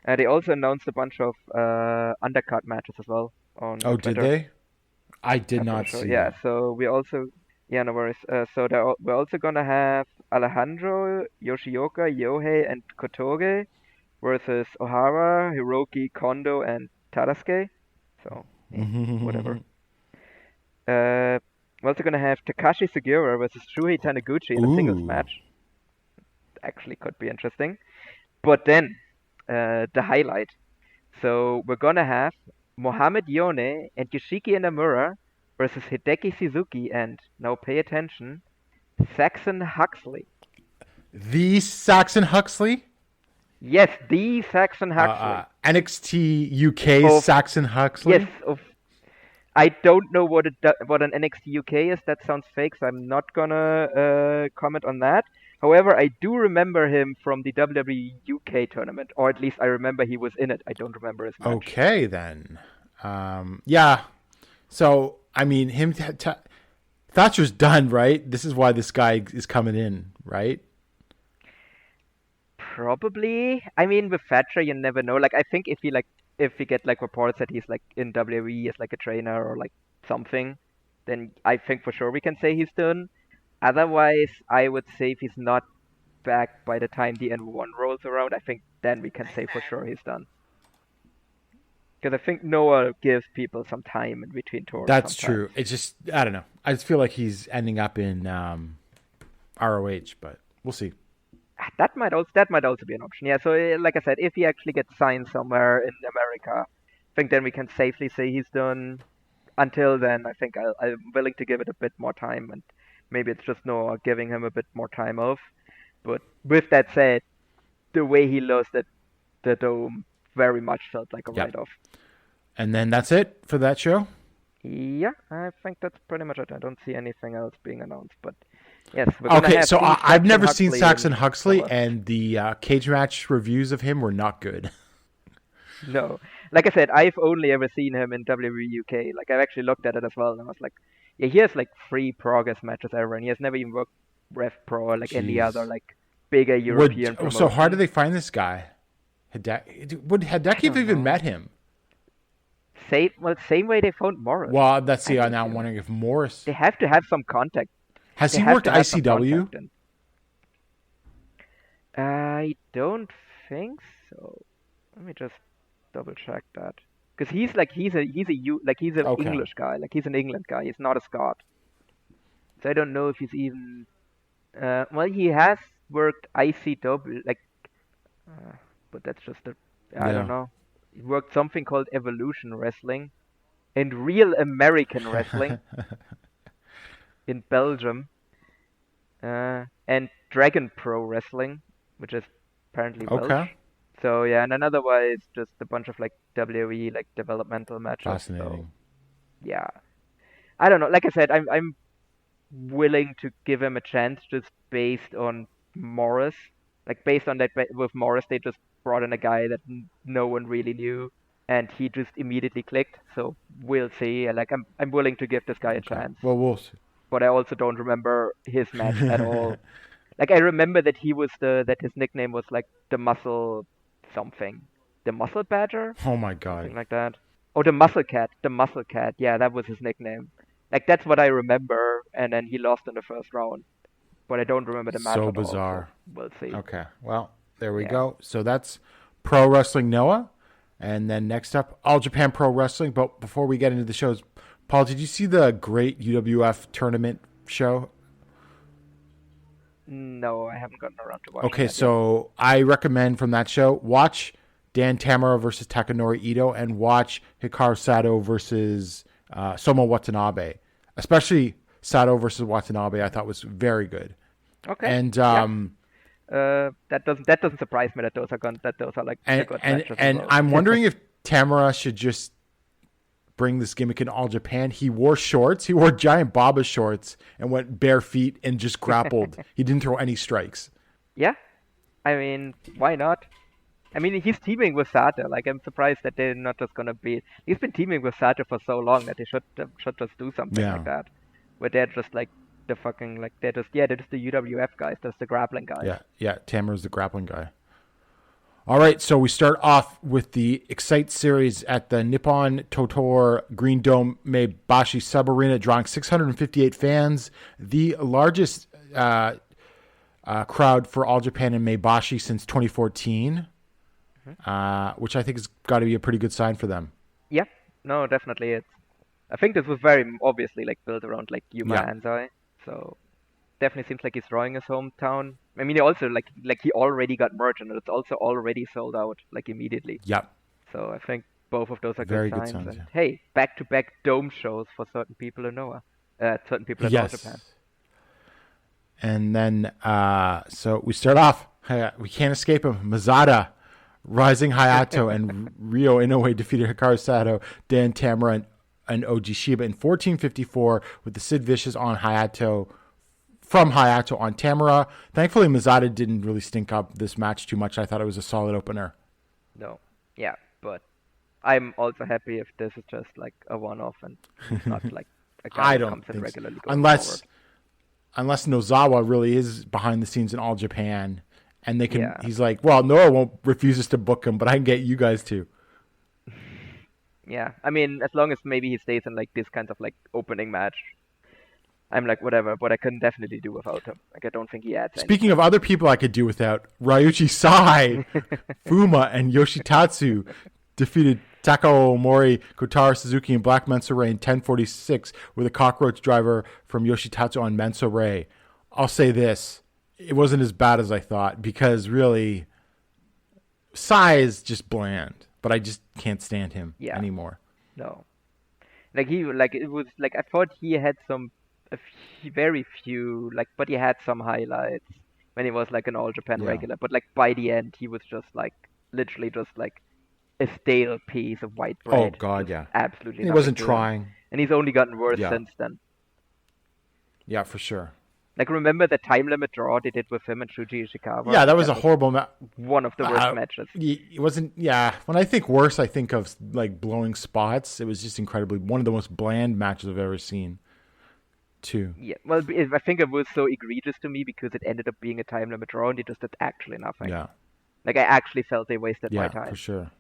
They also announced a bunch of undercard matches as well on Oh, Twitter. did they? I did not So, see. yeah, that. so we also, no worries. So we're also gonna have Alejandro, Yoshioka, Yohei, and Kotoge versus Ohara, Hiroki, Kondo, and Tadasuke. So, whatever. We're also gonna have Takashi Sugiura versus Shuhei Taniguchi in a singles Ooh. match. Actually, could be interesting. But then, the highlight. So we're gonna have Mohamed Yone and Yoshiki Inamura versus Hideki Suzuki and, now pay attention, Saxon Huxley. The Saxon Huxley? Yes, the Saxon Huxley. NXT UK Saxon Huxley? Yes, I don't know what an NXT UK is. That sounds fake, so I'm not gonna comment on that. However, I do remember him from the WWE UK tournament, or at least I remember he was in it. I don't remember his match. Okay, then. Yeah. So, I mean, Thatcher's done, right? This is why this guy is coming in, right? Probably. I mean, with Thatcher, you never know. Like, I think if we get like reports that he's like in WWE as like a trainer or like something, then I think for sure we can say he's done. Otherwise, I would say if he's not back by the time the N1 rolls around, I think then we can say for sure he's done. Because I think Noah gives people some time in between tours. That's sometimes. true. It's just, I don't know. I just feel like he's ending up in ROH, but we'll see. That might also be an option. Yeah, so like I said, if he actually gets signed somewhere in America, I think then we can safely say he's done. Until then, I think I'm willing to give it a bit more time, and maybe it's just Noah giving him a bit more time off. But with that said, the way he lost the Dome very much felt like a write-off. And then that's it for that show? Yeah, I think that's pretty much it. I don't see anything else being announced, but yes. We're gonna Okay, have so Team I've never Huxley seen Saxon and Huxley, Noah. and the cage match reviews of him were not good. No. Like I said, I've only ever seen him in WWE UK. Like, I've actually looked at it as well, and I was like, yeah, he has like 3 Progress matches ever, and he has never even worked Rev Pro or like any Jeez. other like bigger European promotion. So how did they find this guy? Would Hideki have even met him? Same way they found Morris. Well, that's the. Now I'm wondering if Morris They have to have some contact. has They he have worked to have some ICW? contact, and I don't think so. Let me just double check that. Because he's an Okay. English guy. Like, he's an England guy. He's not a Scot. So I don't know if he's even. Well, he has worked ICW, like, but that's just I don't know. He worked something called Evolution Wrestling, and Real American Wrestling in Belgium, and Dragon Pro Wrestling, which is apparently Welsh. Okay. So yeah, and then otherwise just a bunch of like WWE like developmental matches. Fascinating. So, yeah, I don't know. Like I said, I'm willing to give him a chance just based on Morris. Like, based on that, with Morris, they just brought in a guy that no one really knew, and he just immediately clicked. So we'll see. Like, I'm willing to give this guy a chance. Well, we'll see. But I also don't remember his match at all. Like, I remember that that his nickname was like the Muscle something, the Muscle Badger, Oh my god. something like that. Oh, the Muscle Cat. Yeah, that was his nickname. Like, that's what I remember. And then he lost in the first round. But I don't remember the match. So at all, bizarre. so we'll see. Okay. Well, there we Yeah. go. So that's Pro Wrestling Noah. And then next up, All Japan Pro Wrestling. But before we get into the shows, Paul, did you see the great UWF tournament show? No, I haven't gotten around to watching Okay, that so I recommend from that show, watch Dan Tamura versus Takanori Ito and watch Hikaru Sato versus Soma Watanabe, especially Sato versus Watanabe. I thought was very good. Okay. And that doesn't surprise me that those are like and good and, matches and as well. I'm wondering if Tamura should just bring this gimmick in All Japan. He wore shorts. He wore giant Baba shorts and went bare feet and just grappled. He didn't throw any strikes. Yeah, I mean, why not? I mean, he's teaming with Sato. Like, I'm surprised that they're not just gonna be. He's been teaming with Sato for so long that they should just do something like that, where they're just like the fucking they're just the UWF guys. That's the grappling guys. Yeah. Tamura's the grappling guy. All right, so we start off with the Excite series at the Nippon Totor Green Dome Maebashi Sub Arena, drawing 658 fans, the largest crowd for All Japan in Maebashi since 2014, which I think has got to be a pretty good sign for them. Yeah, no, definitely. I think this was very obviously built around Yuma Anzai, so definitely seems like he's drawing his hometown. I mean, he also he already got merch, and it's also already sold out immediately. Yep. So I think both of those are very good signs. Good signs, and yeah. Hey, back-to-back dome shows for certain people in Noah, certain people in All Japan. And then so we start off. We can't escape him. Mazada, Rising Hayato, and Ryo Inoue defeated Hikaru Sato, Dan Tamura, and Oji Shiba in 14:54 with the Sid Vicious on Hayato. From Hayato on Tamura. Thankfully, Mazada didn't really stink up this match too much. I thought it was a solid opener. No. Yeah, but I'm also happy if this is just a one-off and not a guy that comes in regularly. Unless Nozawa really is behind the scenes in All Japan, and they can. He's like, well, Noah won't refuses to book him, but I can get you guys to. Yeah, I mean, as long as maybe he stays in this kind of opening match. I'm whatever, but I couldn't definitely do without him. I don't think he adds Speaking of other people I could do without, Ryuichi Sai, Fuma, and Yoshitatsu defeated Takao Omori, Kotaro Suzuki, and Black Mensa Ray in 10:46 with a cockroach driver from Yoshitatsu on Mensa Ray. I'll say this. It wasn't as bad as I thought, because really, Sai is just bland, but I just can't stand him anymore. No. It was I thought he had very few, but he had some highlights when he was an All Japan regular. But by the end, he was just literally just a stale piece of white bread. Oh God, yeah, absolutely. He wasn't trying, and he's only gotten worse since then. Yeah, for sure. Remember the time limit draw they did with him and Shuji Ishikawa? Yeah, that was a horrible match. One of the worst matches. It wasn't. Yeah, when I think worse, I think of blowing spots. It was just incredibly one of the most bland matches I've ever seen. Too. Yeah, well, I think it was so egregious to me because it ended up being a time limit draw and they just did actually nothing. Yeah. I actually felt they wasted my time. Yeah, for sure.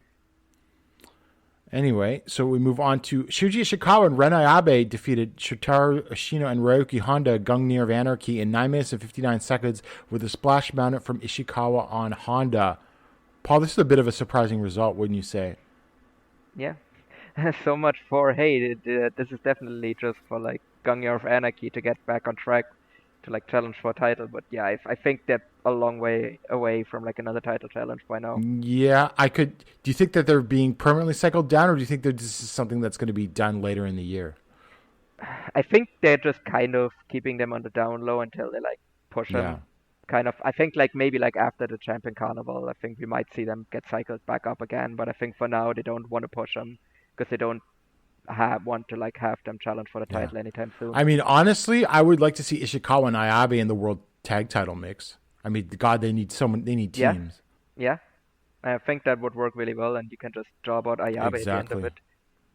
Anyway, so we move on to Shuji Ishikawa and Ren Ayabe defeated Shotaro Ashino and Ryoki Honda, Gungnir of Anarchy, in 9 minutes and 59 seconds with a splash mounted from Ishikawa on Honda. Paul, this is a bit of a surprising result, wouldn't you say? Yeah. So much for, hey, this is definitely just for Gungnir of Anarchy to get back on track to challenge for a title. But yeah, I think they're a long way away from another title challenge by now. Yeah, do you think that they're being permanently cycled down, or do you think that this is something that's going to be done later in the year? I think they're just kind of keeping them on the down low until they push them. Kind of, I think maybe after the Champion Carnival, I think we might see them get cycled back up again. But I think for now they don't want to push them because they don't want to have them challenge for the title anytime soon. I mean, honestly, I would like to see Ishikawa and Ayabe in the World Tag Title mix. I mean, God, they need someone. They need teams. Yeah, I think that would work really well, and you can just job out Ayabe at the end of it.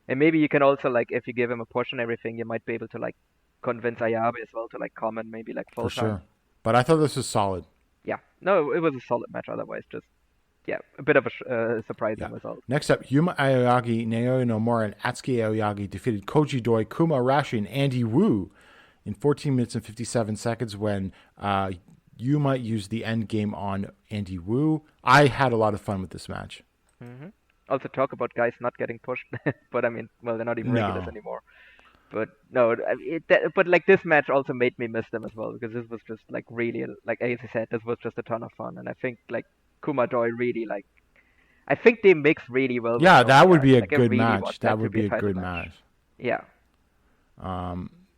And maybe you can also if you give him a push and everything, you might be able to convince Ayabe as well to comment maybe full for time. Sure. But I thought this was solid. Yeah, no, it was a solid match. Otherwise, just a bit of a surprising result. Next up, Yuma Aoyagi, Naoya Nomura, and Atsuki Aoyagi defeated Koji Doi, Kuma Arashi, and Andy Wu in 14 minutes and 57 seconds when Yuma used the end game on Andy Wu. I had a lot of fun with this match. Mm-hmm. Also talk about guys not getting pushed, but I mean, well, they're not even regulars anymore. But no, but this match also made me miss them as well because this was just really as I said, this was just a ton of fun, and I think Kuma Doi really I think they mix really well. Yeah, that would be a good match. That would be a good match. Yeah,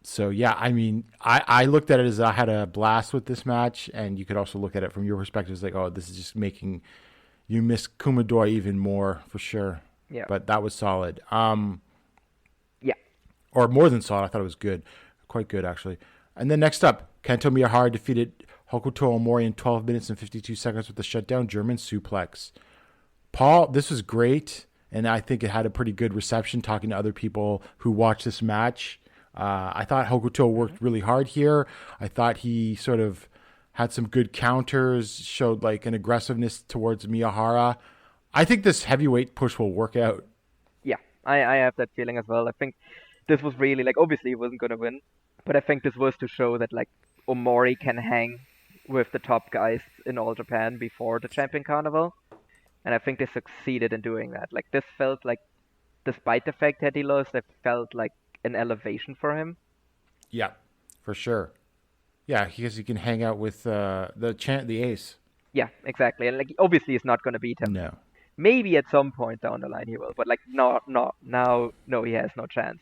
So yeah, I mean, I looked at it as I had a blast with this match, and you could also look at it from your perspective as like, oh, this is just making you miss Kumadoi even more for sure. Yeah. But that was solid. Yeah. Or more than solid. I thought it was good, quite good actually. And then next up, Kento Miyahara defeated Hokuto Omori in 12 minutes and 52 seconds with the shutdown German suplex. Paul, this was great, and I think it had a pretty good reception talking to other people who watched this match. I thought Hokuto worked really hard here. I thought he sort of had some good counters, showed like an aggressiveness towards Miyahara. I think this heavyweight push will work out. Yeah, I have that feeling as well. I think this was really, like, obviously he wasn't going to win, but I think this was to show that, like, Omori can hang with the top guys in All Japan before the Champion Carnival. And I think they succeeded in doing that. Like, this felt like, despite the fact that he lost, it felt like an elevation for him. Yeah, for sure. Yeah, because he can hang out with the ace. Yeah, exactly. And, like, obviously he's not going to beat him. No. Maybe at some point down the line he will, but, like, no, he has no chance.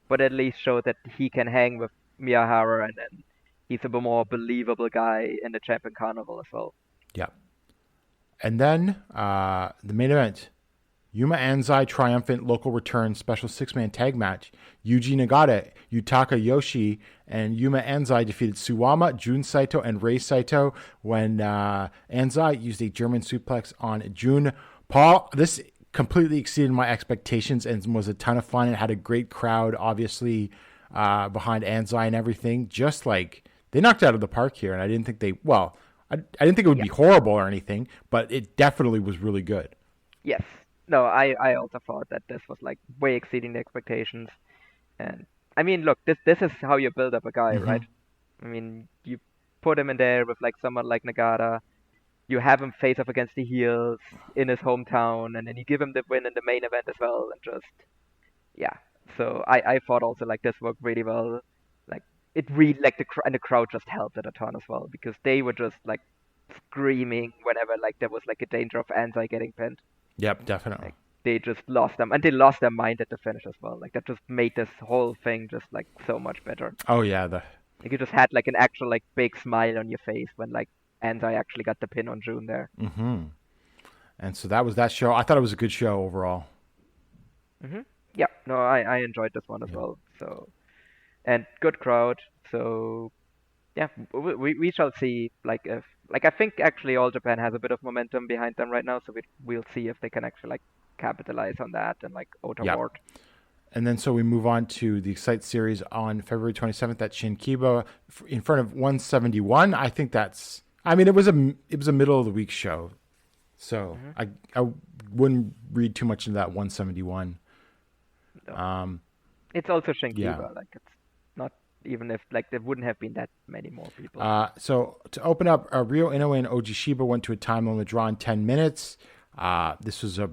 But at least show that he can hang with Miyahara, and then he's a more believable guy in the Champion Carnival as well. Yeah. And then the main event, Yuma Anzai triumphant local return special 6-man tag match. Yuji Nagata, Yutaka Yoshi, and Yuma Anzai defeated Suwama, Jun Saito, and Rei Saito when Anzai used a German suplex on Jun. Paul, this completely exceeded my expectations and was a ton of fun. It had a great crowd, obviously, behind Anzai and everything. Just like, they knocked it out of the park here, and I didn't think I didn't think it would be horrible or anything, but it definitely was really good. Yes. No, I also thought that this was, like, way exceeding the expectations. And, I mean, look, this is how you build up a guy, right? I mean, you put him in there with, like, someone like Nagata. You have him face off against the heels in his hometown, and then you give him the win in the main event as well, and just, yeah. So I thought also, like, this worked really well. Like, it really, like, the crowd just helped it a ton as well, because they were just, like, screaming whenever, like, there was, like, a danger of Anzai getting pinned. Yep, definitely. Like, they just lost them, and they lost their mind at the finish as well. Like, that just made this whole thing just, like, so much better. Oh yeah, Like, you just had, like, an actual, like, big smile on your face when, like, Anzai actually got the pin on June there. And so that was that show. I thought it was a good show overall. Yeah, no, I enjoyed this one as well. So, and good crowd. So, yeah, we shall see. Like, if, like, I think actually All Japan has a bit of momentum behind them right now. So we'll see if they can actually, like, capitalize on that and, like, outaward. And then so we move on to the Excite series on February 27th at Shinkiba in front of 171. I think that's, I mean, it was a middle of the week show. So I wouldn't read too much into that 171. No. It's also Shinkiba. Like, it's not, even if, like, there wouldn't have been that many more people. So to open up, Ryo Inoue and Oji Shiba went to a time limit draw in 10 minutes. This was a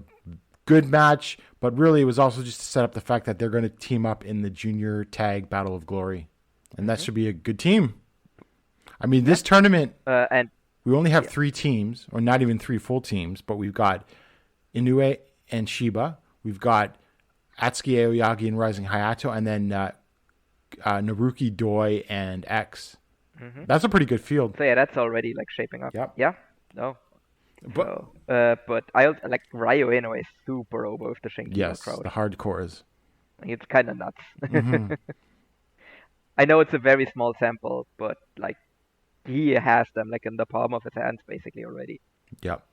good match, but really it was also just to set up the fact that they're going to team up in the junior tag Battle of Glory. And that should be a good team. I mean, this tournament, and we only have 3 teams, or not even 3 full teams, but we've got Inoue and Shiba. We've got Atsuki Aoyagi and Rising Hayato, and then Naruki Doi and X. That's a pretty good field. So yeah, that's already, like, shaping up. Yep. Yeah. No. But I also, like, Ryo Inoue is super over with the Shinkiba crowd. Yes, the hardcores. It's kind of nuts. I know it's a very small sample, but, like, he has them, like, in the palm of his hands basically already. Yep.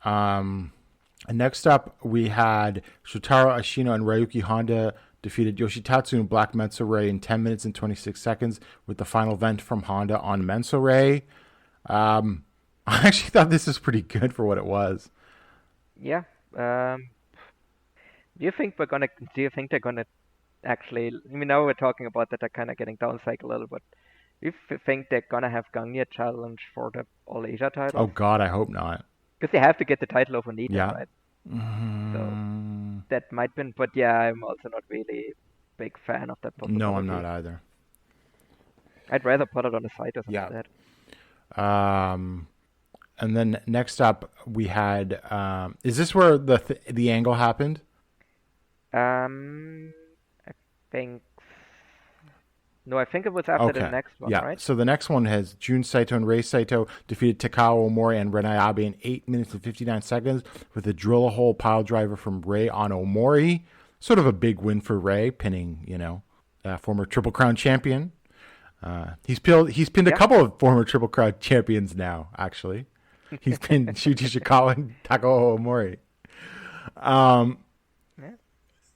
And next up, we had Shotaro Ashino and Ryuki Honda defeated Yoshitatsu and Black Menso Ray in 10 minutes and 26 seconds with the final vent from Honda on Menso Ray. I actually thought this was pretty good for what it was. Yeah. Do you think they're gonna actually? I mean, now we're talking about that they're kind of getting down cycle a little, but do you think they're gonna have Gangnya challenge for the All Asia title? Oh God, I hope not. Because they have to get the title over Nita, Yeah. right? So that might be, but yeah, I'm also not really a big fan of that possibility. No, I'm not either. I'd rather put it on the site or something like that. And then next up, we had. Is this where the angle happened? I think No, I think it was after the next one, yeah. right? So the next one has Jun Saito and Rei Saito defeated Takao Omori and Renai Abe in 8 minutes and 59 seconds with a drill-a-hole pile driver from Rei on Omori. Sort of a big win for Rei, pinning, former Triple Crown champion. He's pinned a couple of former Triple Crown champions now, actually. He's pinned Shuji Ishikawa and Takao Omori.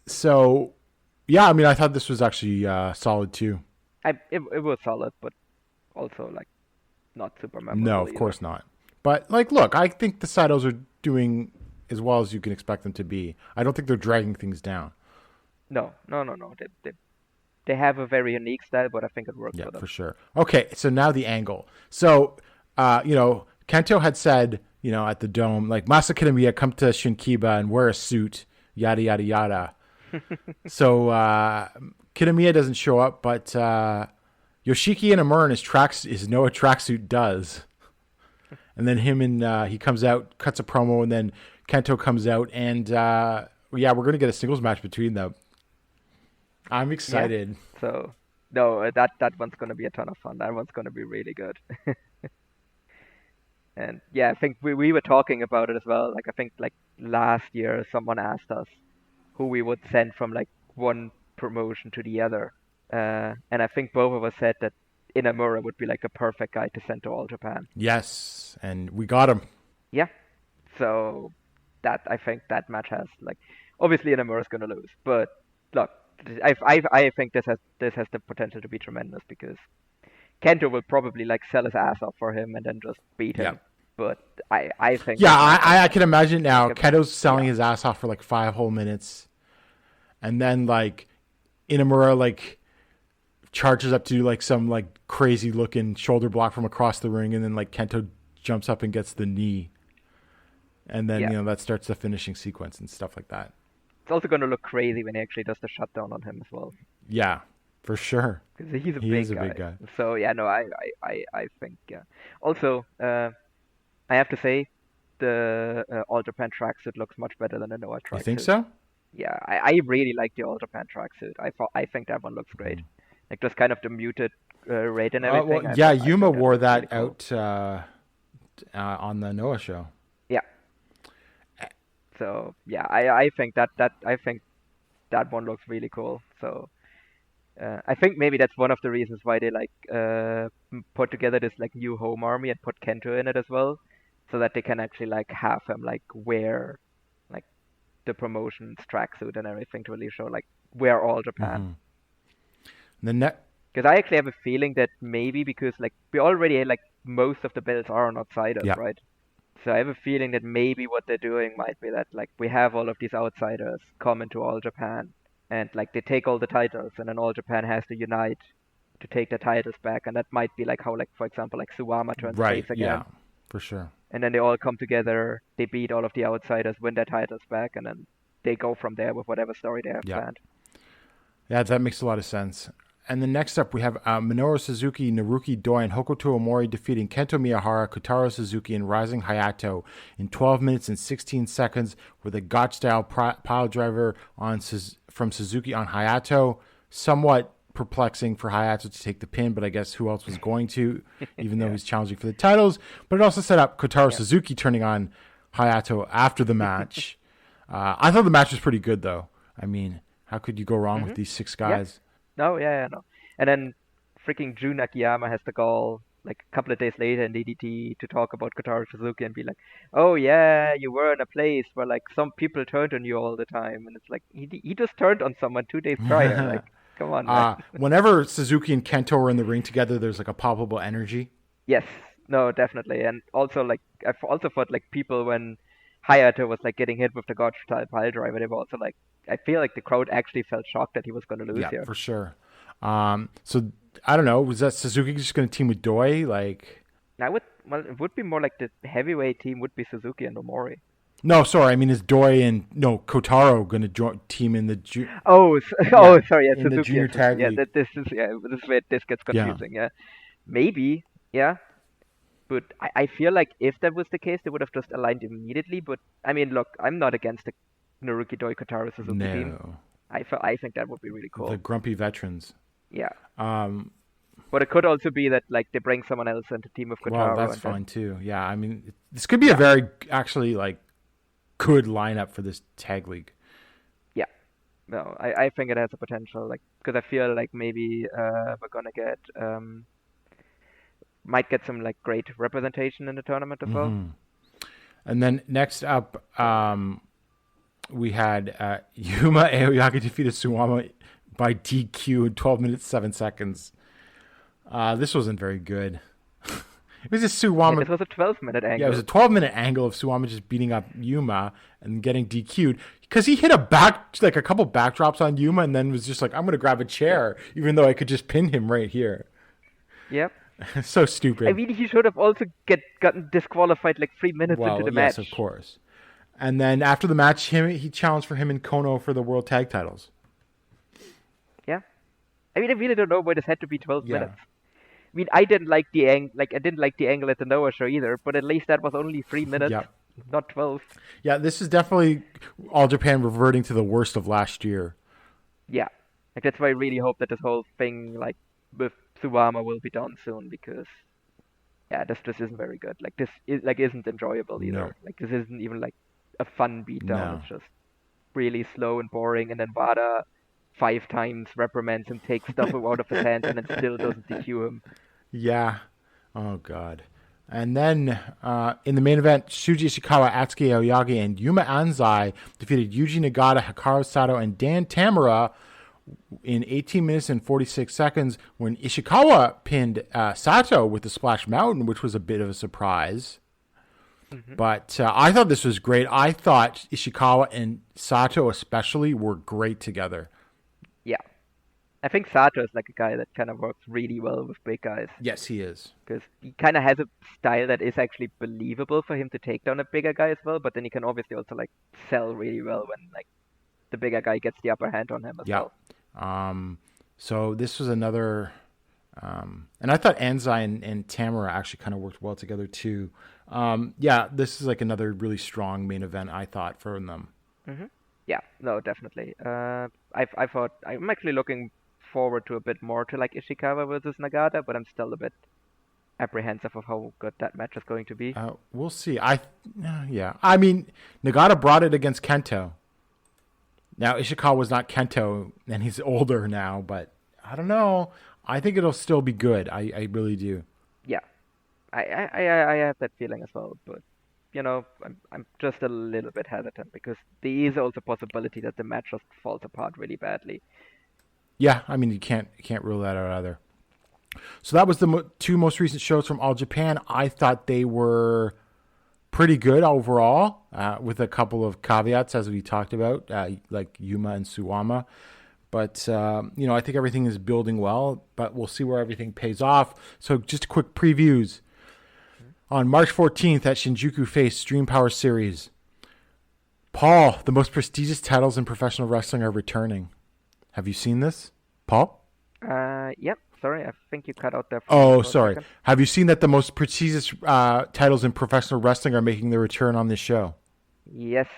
So, yeah, I mean, I thought this was actually solid too. It was solid, but also like not super memorable. No, of course not. But like, look, I think the Saitos are doing as well as you can expect them to be. I don't think they're dragging things down. No. They have a very unique style, but I think it works for them. For sure. Okay, so now the angle. So, Kento had said, at the Dome, like, Masa Kitamiya, come to Shinkiba and wear a suit, yada, yada, yada. So, Kitamiya doesn't show up, but Yoshiki and Amuro in his Noah tracksuit does. And then he comes out, cuts a promo, and then Kento comes out, and we're going to get a singles match between them. I'm excited. Yeah. So, no, that one's going to be a ton of fun. That one's going to be really good. And yeah, I think we were talking about it as well. Like, I think like last year, someone asked us who we would send from like one promotion to the other. And I think both of us said that Inamura would be like a perfect guy to send to All Japan. Yes, and we got him. Yeah. So I think that match has like, obviously Inamura's going to lose, but look, I think this has the potential to be tremendous because Kento will probably like sell his ass off for him and then just beat him. But I think I can imagine now Kento's selling his ass off for like 5 whole minutes, and then like Inamura like charges up to do like some like crazy looking shoulder block from across the ring, and then like Kento jumps up and gets the knee, and then that starts the finishing sequence and stuff like that. It's also going to look crazy when he actually does the shutdown on him as well. Yeah, for sure. Because he's a big guy. So yeah, no, I think Also, I have to say, the All Japan tracksuit looks much better than the Noah tracksuit. You think so? Yeah, I really like the All Japan tracksuit. I think that one looks great. Like just kind of the muted red and everything. Yuma wore that really out on the Noah show. Yeah. So yeah, I think that one looks really cool. So I think maybe that's one of the reasons why they like put together this like new home army and put Kento in it as well, so that they can actually like have him like wear like the promotion's tracksuit and everything to really show like we're All Japan. Because I actually have a feeling that maybe because like we already like most of the belts are on outsiders, right? So I have a feeling that maybe what they're doing might be that like we have all of these outsiders come into All Japan and like they take all the titles and then All Japan has to unite to take the titles back, and that might be like how like for example like Suwama turns face again. Yeah, for sure. And then they all come together, they beat all of the outsiders, win their titles back, and then they go from there with whatever story they have planned. Yeah, that makes a lot of sense. And then next up, we have Minoru Suzuki, Naruki Doi, and Hokuto Omori defeating Kento Miyahara, Kotaro Suzuki, and Rising Hayato in 12 minutes and 16 seconds with a Gotch-style pile driver from Suzuki on Hayato. Somewhat perplexing for Hayato to take the pin, but I guess who else was going to, even though he's challenging for the titles. But it also set up Kotaro Suzuki turning on Hayato after the match. I thought the match was pretty good, though. I mean, how could you go wrong with these 6 guys? No. And then freaking Jun Akiyama has to call like a couple of days later in DDT to talk about Kotaro Suzuki and be like, oh yeah, you were in a place where like some people turned on you all the time. And it's like, he just turned on someone 2 days prior. Like, come on, man. Whenever Suzuki and Kento are in the ring together, there's like a palpable energy. Yes, no, definitely. And also like, I've also thought like people when Hayato was like getting hit with the Gotch style pile driver, they were also like, I feel like the crowd actually felt shocked that he was going to lose here. Yeah, for sure. So I don't know. Was that Suzuki just going to team with Doi? Like, it would be more like the heavyweight team would be Suzuki and Omori. No, sorry. I mean, is Doi and Kotaro going to team in the? Sorry. Yeah, in Suzuki the junior tag league. This is where this gets confusing. Yeah, maybe. Yeah. But I feel like if that was the case, they would have just aligned immediately. But I mean, look, I'm not against the Naruki Doi Kotaro Suzuki team. I think that would be really cool. The grumpy veterans. Yeah. Um, But it could also be that like they bring someone else into team with Kotaro. well, that's fine too. Yeah, I mean, this could be a very actually like good lineup for this tag league. Yeah. No, I think it has the potential, like, because I feel like maybe we're gonna get might get some like great representation in the tournament as well. And then next up, we had Yuma Aoyagi defeated Suwama by DQ in 12 minutes 7 seconds. This wasn't very good. It was just Suwama. This was a 12-minute angle. Yeah, it was a 12-minute angle of Suwama just beating up Yuma and getting DQ'd because he hit a couple backdrops on Yuma and then was just like, I'm going to grab a chair, even though I could just pin him right here. Yep. So stupid. I mean, he should have also gotten disqualified like 3 minutes into the match. Yes, of course. And then after the match, he challenged for him and Kono for the World Tag Titles. Yeah. I mean, I really don't know why this had to be 12 minutes. I mean, I didn't like the angle at the Noah show either, but at least that was only 3 minutes, not 12. Yeah, this is definitely All Japan reverting to the worst of last year. Yeah, like that's why I really hope that this whole thing, like with Suwama, will be done soon because, yeah, this just isn't very good. Like this isn't enjoyable either. No. Like this isn't even like a fun beatdown. No. It's just really slow and boring, and then Wada 5 times reprimands him, takes stuff out of his hands, and then still doesn't DQ him. Yeah. Oh, God. And then in the main event, Shuji Ishikawa, Atsuki Aoyagi, and Yuma Anzai defeated Yuji Nagata, Hikaru Sato, and Dan Tamura in 18 minutes and 46 seconds when Ishikawa pinned Sato with the Splash Mountain, which was a bit of a surprise. But I thought this was great. I thought Ishikawa and Sato especially were great together. Yeah. I think Sato is like a guy that kind of works really well with big guys. Yes, he is. Because he kind of has a style that is actually believable for him to take down a bigger guy as well, but then he can obviously also like sell really well when like the bigger guy gets the upper hand on him as well. So this was another... and I thought Anzai and Tamura actually kind of worked well together too. This is like another really strong main event, I thought, for them. Yeah, no, definitely. I thought I'm actually looking forward to a bit more to like Ishikawa versus Nagata, but I'm still a bit apprehensive of how good that match is going to be. We'll see. I mean, Nagata brought it against Kento. Now Ishikawa was not Kento, and he's older now, but I don't know. I think it'll still be good. I really do. Yeah, I have that feeling as well, but you know, I'm just a little bit hesitant because there is also a possibility that the match just falls apart really badly. Yeah, I mean, you can't rule that out either. So that was the two most recent shows from All Japan. I thought they were pretty good overall, with a couple of caveats as we talked about, like Yuma and Suwama. But, I think everything is building well, but we'll see where everything pays off. So just quick previews. On March 14th at Shinjuku Face Stream Power Series, Paul, the most prestigious titles in professional wrestling are returning. Have you seen this, Paul? Yep. Sorry, I think you cut out there. Sorry. Have you seen that the most prestigious titles in professional wrestling are making their return on this show? Yes,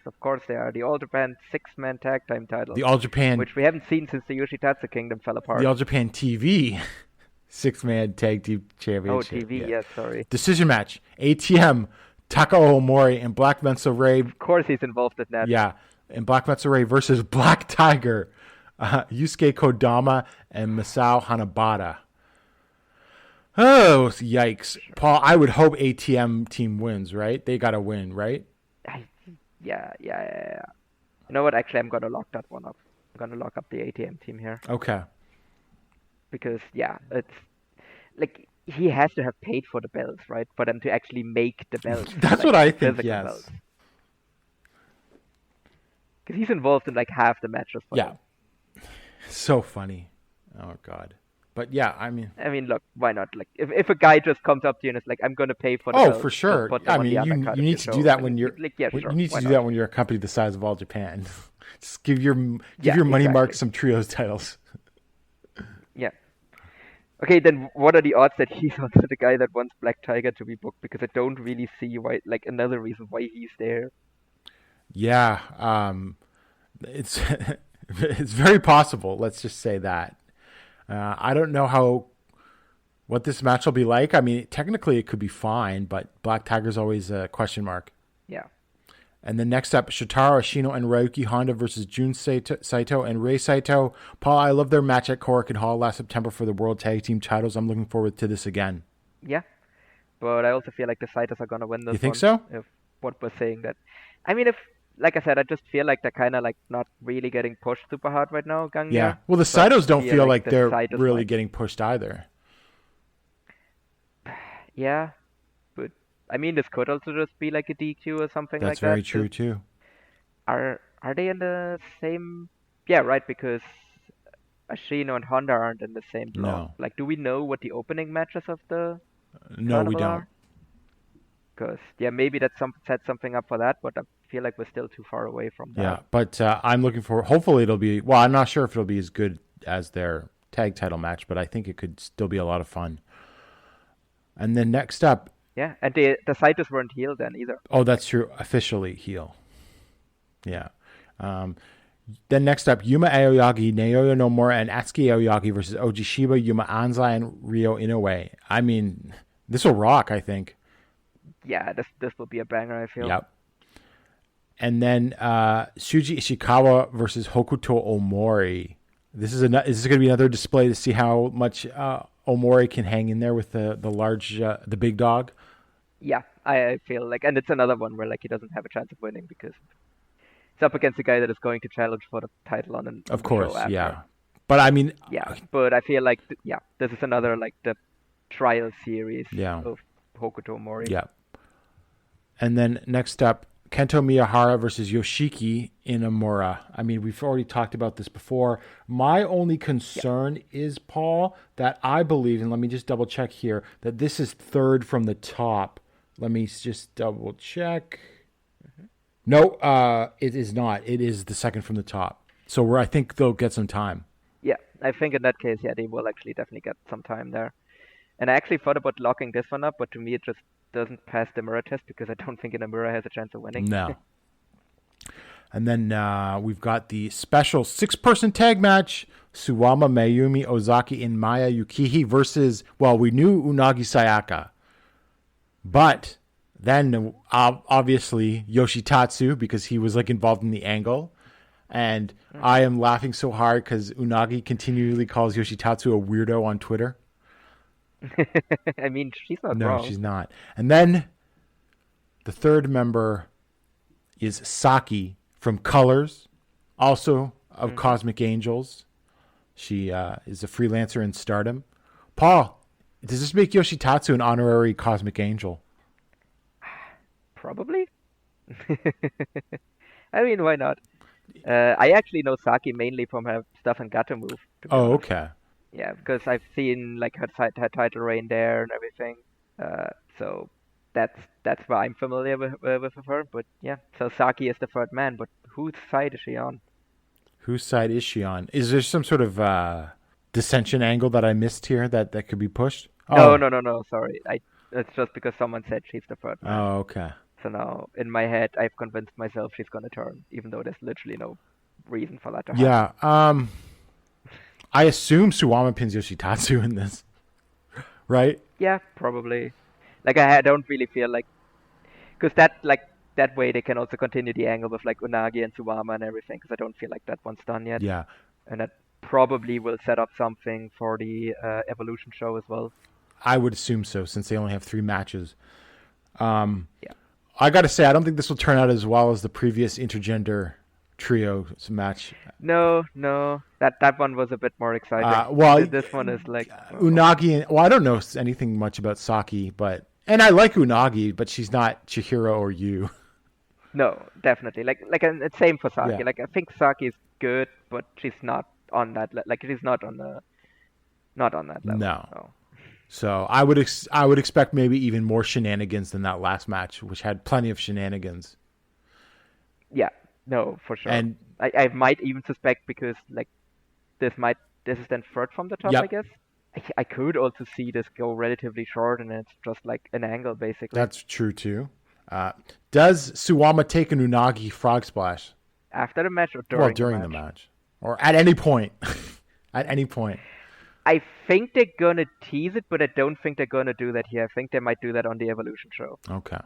of course they are. The All Japan 6-man tag time titles. The All Japan, which we haven't seen since the Yoshitatsu Kingdom fell apart. The All Japan TV 6-man tag team championship. Oh, TV, yes, sorry. Decision match: ATM, Takao Omori, and Black Mensa Ray. Of course, he's involved in that. Yeah, and Black Mensa Ray versus Black Tiger, Yusuke Kodama, and Masao Hanabata. Oh, yikes, Paul! I would hope ATM team wins, right? They got to win, right? Yeah. You know what? Actually, I'm gonna lock that one up. I'm gonna lock up the ATM team here. Okay. Because it's like he has to have paid for the belts, right? For them to actually make the belts. That's what I think. Yes. Because he's involved in like half the matches. Yeah. So funny. Oh God. But yeah, I mean, look, why not? Like, if a guy just comes up to you and is like, "I'm going to pay for the belts," for sure. I mean, you need to do that when you're you need to do that when you're a company the size of All Japan. Just give your money mark some trios titles. Yeah. Okay, then what are the odds that he's also the guy that wants Black Tiger to be booked? Because I don't really see why. Like another reason why he's there. Yeah, it's it's very possible. Let's just say that. I don't know what this match will be like. I mean, technically it could be fine, but Black Tiger's always a question mark. Yeah. And then next up, Shotaro Ashino and Ryuki Honda versus Jun Saito and Rei Saito. Paul, I love their match at Korakuen Hall last September for the World Tag Team titles. I'm looking forward to this again. Yeah. But I also feel like the Saitos are going to win this one. You think so? If what we're saying that. I mean, like I said, I just feel like they're kind of like not really getting pushed super hard right now, Gangya. Yeah. Well, the Saitos don't feel like they're Saitos really getting pushed either. Yeah. But, I mean, this could also just be like a DQ or something like that. That's very true, too. Are they in the same... Yeah, right, because Ashino and Honda aren't in the same block. No. Like, do we know what the opening matches of the No, we don't. Because, yeah, maybe that set something up for that, but I feel like we're still too far away from that. Yeah, but I'm looking for... Hopefully it'll be... Well, I'm not sure if it'll be as good as their tag title match, but I think it could still be a lot of fun. And then next up... Yeah, and the Saitos weren't heel then either. Oh, that's true. Officially heel. Yeah. Then next up, Yuma Aoyagi, Naoya Nomura, and Atsuki Aoyagi versus Oji Shiba, Yuma Anzai, and Ryo Inoue. I mean, this will rock, I think. Yeah, this will be a banger, I feel. Yep. And then Shuji Ishikawa versus Hokuto Omori. This is going to be another display to see how much Omori can hang in there with the big dog. Yeah, I feel like, and it's another one where like he doesn't have a chance of winning because it's up against a guy that is going to challenge for the title on Of course, show after. yeah. But I mean, yeah, but I feel like this is another like the trial series of Hokuto Omori. Yeah. And then next up, Kento Miyahara versus Yoshiki Inamura. I mean, we've already talked about this before. My only concern is, Paul, that I believe, and let me just double check here, that this is third from the top. Let me just double check. No, it is not. It is the second from the top. So I think they'll get some time. Yeah, I think in that case, they will actually definitely get some time there. And I actually thought about locking this one up, but to me it just doesn't pass the mirror test because I don't think Inamura has a chance of winning. No. And then we've got the special 6-person tag match, Suwama, Mayumi, Ozaki, and Maya Yukihi versus, well, we knew Unagi Sayaka. But then, obviously, Yoshitatsu, because he was like involved in the angle. And I am laughing so hard because Unagi continually calls Yoshitatsu a weirdo on Twitter. I mean, she's not No, wrong. she's not. And then the third member is Saki from Colors, also of Cosmic Angels. She is a freelancer in Stardom. Paul, does this make Yoshitatsu an honorary Cosmic Angel? Probably. I mean, why not? I actually know Saki mainly from her stuff in Gato Move. Oh, okay. Yeah, because I've seen like her title reign there and everything. So that's why I'm familiar with her. But yeah, so Saki is the third man. But whose side is she on? Whose side is she on? Is there some sort of dissension angle that I missed here that could be pushed? No. Sorry, it's just because someone said she's the third man. Oh, okay. So now in my head, I've convinced myself she's gonna turn, even though there's literally no reason for that to happen. Yeah. I assume Suwama pins Yoshitatsu in this, right? Yeah, probably. Like I don't really feel like, because that way they can also continue the angle with like Unagi and Suwama and everything. Because I don't feel like that one's done yet. Yeah. And that probably will set up something for the Evolution show as well. I would assume so, since they only have 3 matches. Yeah. I got to say, I don't think this will turn out as well as the previous intergender trio match. No, that one was a bit more exciting. Well, this one is like Unagi. I don't know anything much about Saki, and I like Unagi, but she's not Chihiro or you. No, definitely. Like it's same for Saki. Yeah. Like I think Saki is good, but she's not on that. Like she's not on that level. No. So I would expect maybe even more shenanigans than that last match, which had plenty of shenanigans. Yeah. No, for sure. And I might even suspect because like this is then third from the top, Yep. I guess. I could also see this go relatively short and it's just like an angle basically. That's true too. Does Suwama take an Unagi frog splash? After the match or during During the match. Or at any point. At any point. I think they're gonna tease it, but I don't think they're gonna do that here. I think they might do that on the Evolution show. Okay.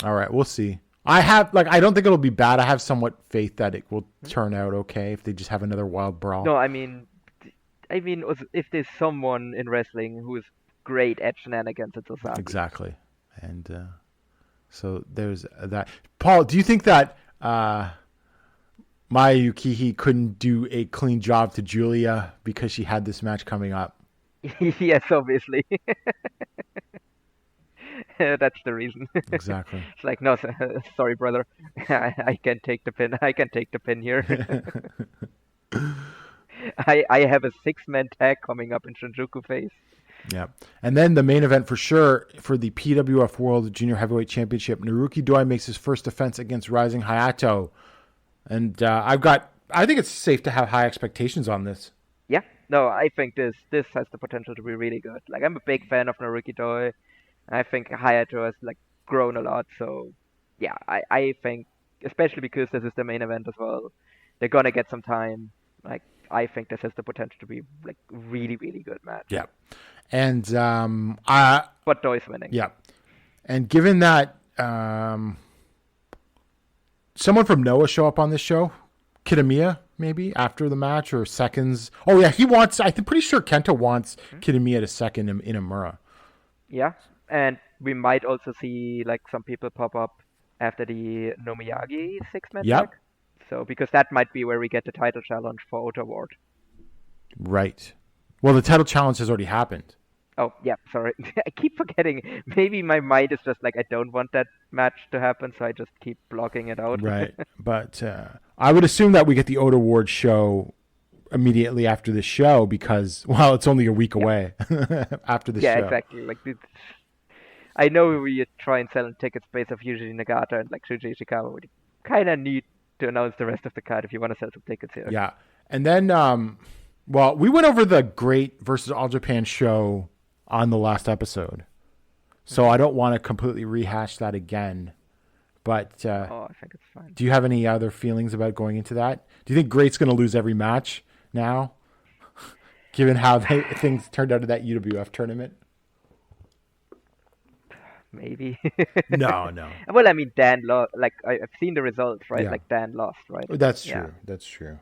All right, we'll see. I don't think it'll be bad. I have somewhat faith that it will turn out okay if they just have another wild brawl. No, I mean, if there's someone in wrestling who is great at shenanigans, it's Osaki. Exactly. And so there's that. Paul, do you think that Maya Yukihi couldn't do a clean job to Julia because she had this match coming up? Yes, obviously. That's the reason. Exactly. It's like, no, sorry, brother. I can take the pin. I can take the pin here. I have a 6-man tag coming up in Shinjuku face. Yeah. And then the main event for sure for the PWF World Junior Heavyweight Championship, Naruki Doi makes his first defense against Rising Hayato. And I think it's safe to have high expectations on this. Yeah. No, I think this has the potential to be really good. Like, I'm a big fan of Naruki Doi. I think Hayato has like grown a lot, so yeah, I think, especially because this is the main event as well, they're gonna get some time. Like, I think this has the potential to be like really, really good match. Yeah, and but Doi's winning. Yeah, and given that someone from Noah show up on this show, Kitamiya maybe after the match or seconds. Oh yeah, he wants. I'm pretty sure Kenta wants Kitamiya to second him in Amura. Yeah. And we might also see like some people pop up after the Nomiyagi 6-man tag. So because that might be where we get the title challenge for Ota Ward. Right. Well, the title challenge has already happened. Oh yeah, sorry. I keep forgetting. Maybe my mind is just like I don't want that match to happen, so I just keep blocking it out. Right. But I would assume that we get the Ota Ward show immediately after the show because, well, it's only a week away after the show. Yeah, exactly. Like, I know we try and sell tickets based off Yuji Nagata and like Shuji Ishikawa. We kind of need to announce the rest of the card if you want to sell some tickets here. Yeah. And then, well, we went over the Great versus All Japan show on the last episode. So I don't want to completely rehash that again. But I think it's fine. Do you have any other feelings about going into that? Do you think Great's going to lose every match now, given how things turned out at that UWF tournament? Maybe. No. Well, I mean, Dan lost. Like, I've seen the results, right? Yeah. Like, Dan lost, right? That's true. Yeah. That's true.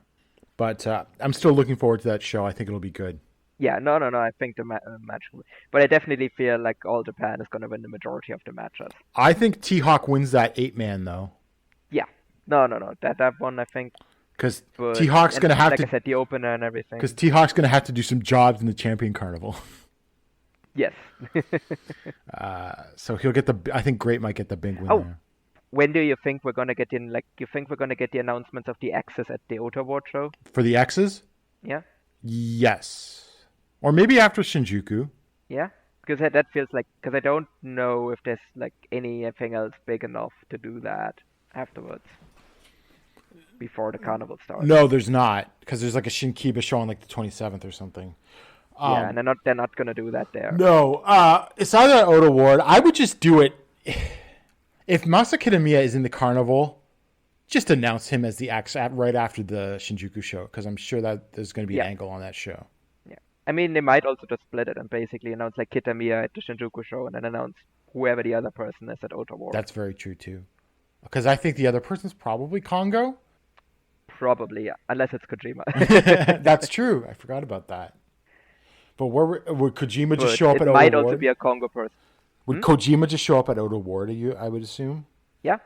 But I'm still looking forward to that show. I think it'll be good. Yeah, no. I think the match will. But I definitely feel like All Japan is going to win the majority of the matches. I think T-Hawk wins that 8-man, though. Yeah. No. That one, I think. Because T-Hawk's going to have like to... Like I said, the opener and everything. Because T-Hawk's going to have to do some jobs in the Champion Carnival. Yes. So he'll get I think Great might get the big win there. When do you think we're gonna get in? Like, you think we're gonna get the announcements of the X's at the Ota Ward show? For the X's? Yeah. Yes. Or maybe after Shinjuku. Yeah, because that feels like, because I don't know if there's like anything else big enough to do that afterwards. Before the carnival starts. No, there's not, because there's like a Shinkiba show on like the 27th or something. Yeah, and they're not gonna do that there. No, it's either at Ota Ward. I would just do it if Masa Kitamiya is in the carnival. Just announce him as the X right after the Shinjuku show, because I'm sure that there's going to be an angle on that show. Yeah, I mean, they might also just split it and basically announce like Kitamiya at the Shinjuku show, and then announce whoever the other person is at Ota Ward. That's very true too, because I think the other person's probably Kongo. Probably, yeah, unless it's Kojima. That's true. I forgot about that. But would Kojima just show up at Ota Ward? It might also be a Kongo person. Would Kojima just show up at Ota Ward? I would assume. Yeah,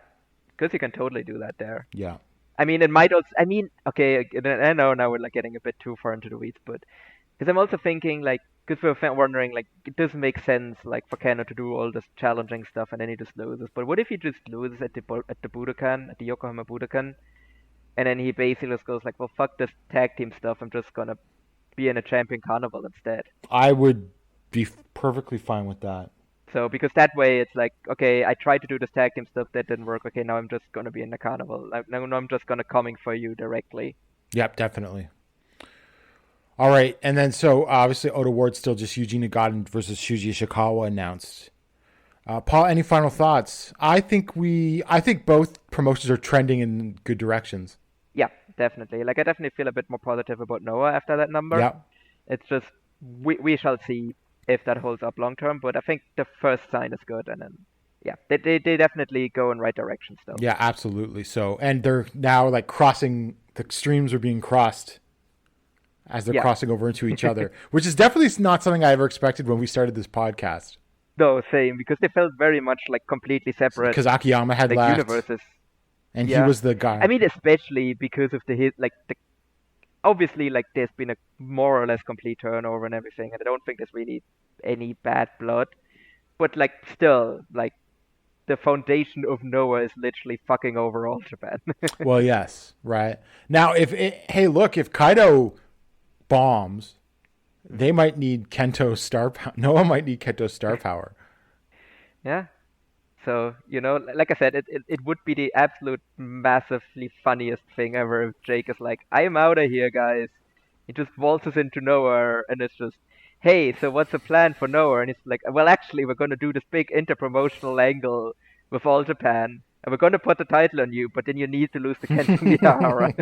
because you can totally do that there. Yeah. I mean, it might also. I mean, okay, I know now we're like getting a bit too far into the weeds, but because I'm also thinking like, because we're wondering like, it doesn't make sense like for Kano to do all this challenging stuff and then he just loses. But what if he just loses at the Budokan, at the Yokohama Budokan, and then he basically just goes like, well, fuck this tag team stuff. I'm just gonna be in a champion carnival instead. I would be perfectly fine with that. So, because that way it's like, okay, I tried to do this tag team stuff, that didn't work. Okay, now I'm just going to be in the carnival. Now I'm just going to coming for you directly. Yep, definitely. All right, and then so obviously Ota Ward still just Yuji Nagata versus Shuji Ishikawa announced. Paul, any final thoughts? I think both promotions are trending in good directions. Yeah, definitely. Like, I definitely feel a bit more positive about Noah after that number. Yeah. It's just, we shall see if that holds up long term. But I think the first sign is good, and then yeah, they definitely go in right direction still. Yeah, absolutely. So, and they're now like crossing, the streams are being crossed as they're crossing over into each other, which is definitely not something I ever expected when we started this podcast. No, same, because they felt very much like completely separate. Because Akiyama had like left, universes, and he was the guy. I mean, especially because of obviously, like, there's been a more or less complete turnover and everything, and I don't think there's really any bad blood. But, like, still, like, the foundation of Noah is literally fucking over all Japan. Well, yes, right. Now, if Kaido bombs, they might need Kento's star power. Noah might need Kento's star power. Yeah. So, like I said, it would be the absolute massively funniest thing ever if Jake is like, I'm out of here, guys. He just waltzes into Noah, and it's just, hey, so what's the plan for Noah? And he's like, well, actually, we're going to do this big inter-promotional angle with All Japan, and we're going to put the title on you, but then you need to lose to Kento Miyahara.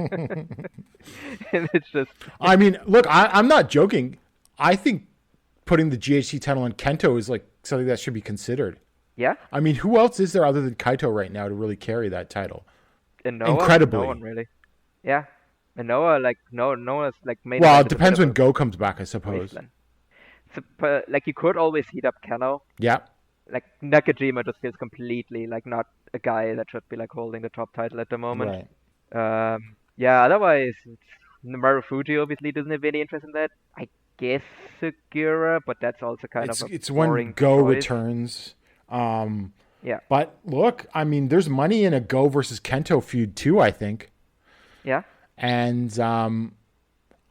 And it's just... I mean, look, I'm not joking. I think putting the GHC title on Kento is like something that should be considered. Yeah. I mean, who else is there other than Kaito right now to really carry that title? And Noah? Incredibly. No one really. Yeah. And Noah's like made. Well, it depends when Go comes back, I suppose. So, like, you could always heat up Kano. Yeah. Like, Nakajima just feels completely like not a guy that should be like holding the top title at the moment. Right. Yeah. Otherwise, Marufuji obviously doesn't have any interest in that. I guess Segura, but that's also kind of it's when Go returns. Yeah. But look, I mean, there's money in a Go versus Kento feud too, I think. Yeah. And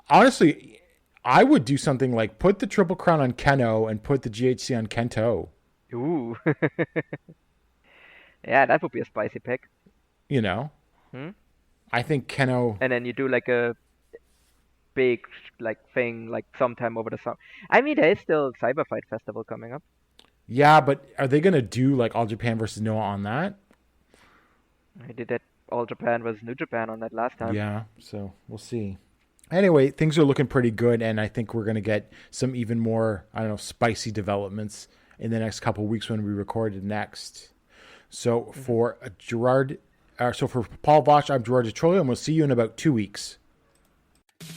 honestly, I would do something like put the Triple Crown on Keno and put the GHC on Kento. Ooh. Yeah, that would be a spicy pick. I think Keno. And then you do like a big like thing like sometime over the summer. I mean, there is still Cyber Fight Festival coming up. Yeah, but are they going to do like All Japan versus Noah on that? I did that All Japan versus New Japan on that last time. Yeah, so we'll see. Anyway, things are looking pretty good, and I think we're going to get some even more, spicy developments in the next couple of weeks when we record it next. So for Gerard, for Paul Vosch, I'm Gerard DeTrolio, and we'll see you in about 2 weeks.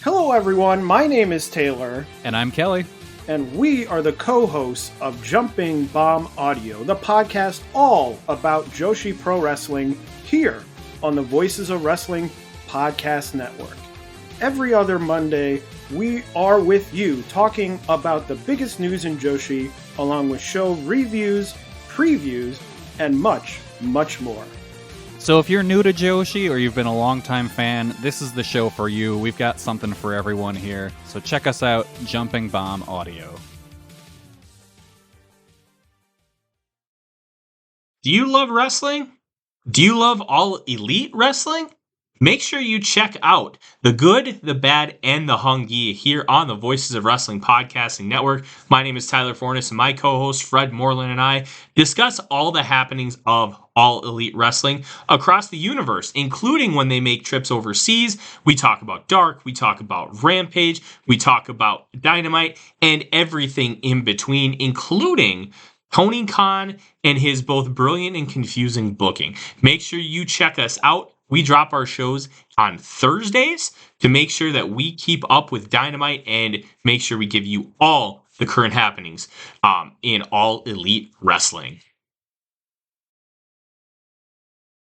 Hello, everyone. My name is Taylor. And I'm Kelly. And we are the co-hosts of Jumping Bomb Audio, the podcast all about Joshi Pro Wrestling here on the Voices of Wrestling Podcast Network. Every other Monday, we are with you talking about the biggest news in Joshi, along with show reviews, previews, and much, much more. So if you're new to Joshi or you've been a longtime fan, this is the show for you. We've got something for everyone here. So check us out, Jumping Bomb Audio. Do you love wrestling? Do you love All Elite Wrestling? Make sure you check out The Good, the Bad, and the Hungy here on the Voices of Wrestling Podcasting Network. My name is Tyler Fornes, and my co-host Fred Moreland and I discuss all the happenings of All Elite Wrestling across the universe, including when they make trips overseas. We talk about Dark, we talk about Rampage, we talk about Dynamite, and everything in between, including Tony Khan and his both brilliant and confusing booking. Make sure you check us out. We drop our shows on Thursdays to make sure that we keep up with Dynamite and make sure we give you all the current happenings in All Elite Wrestling.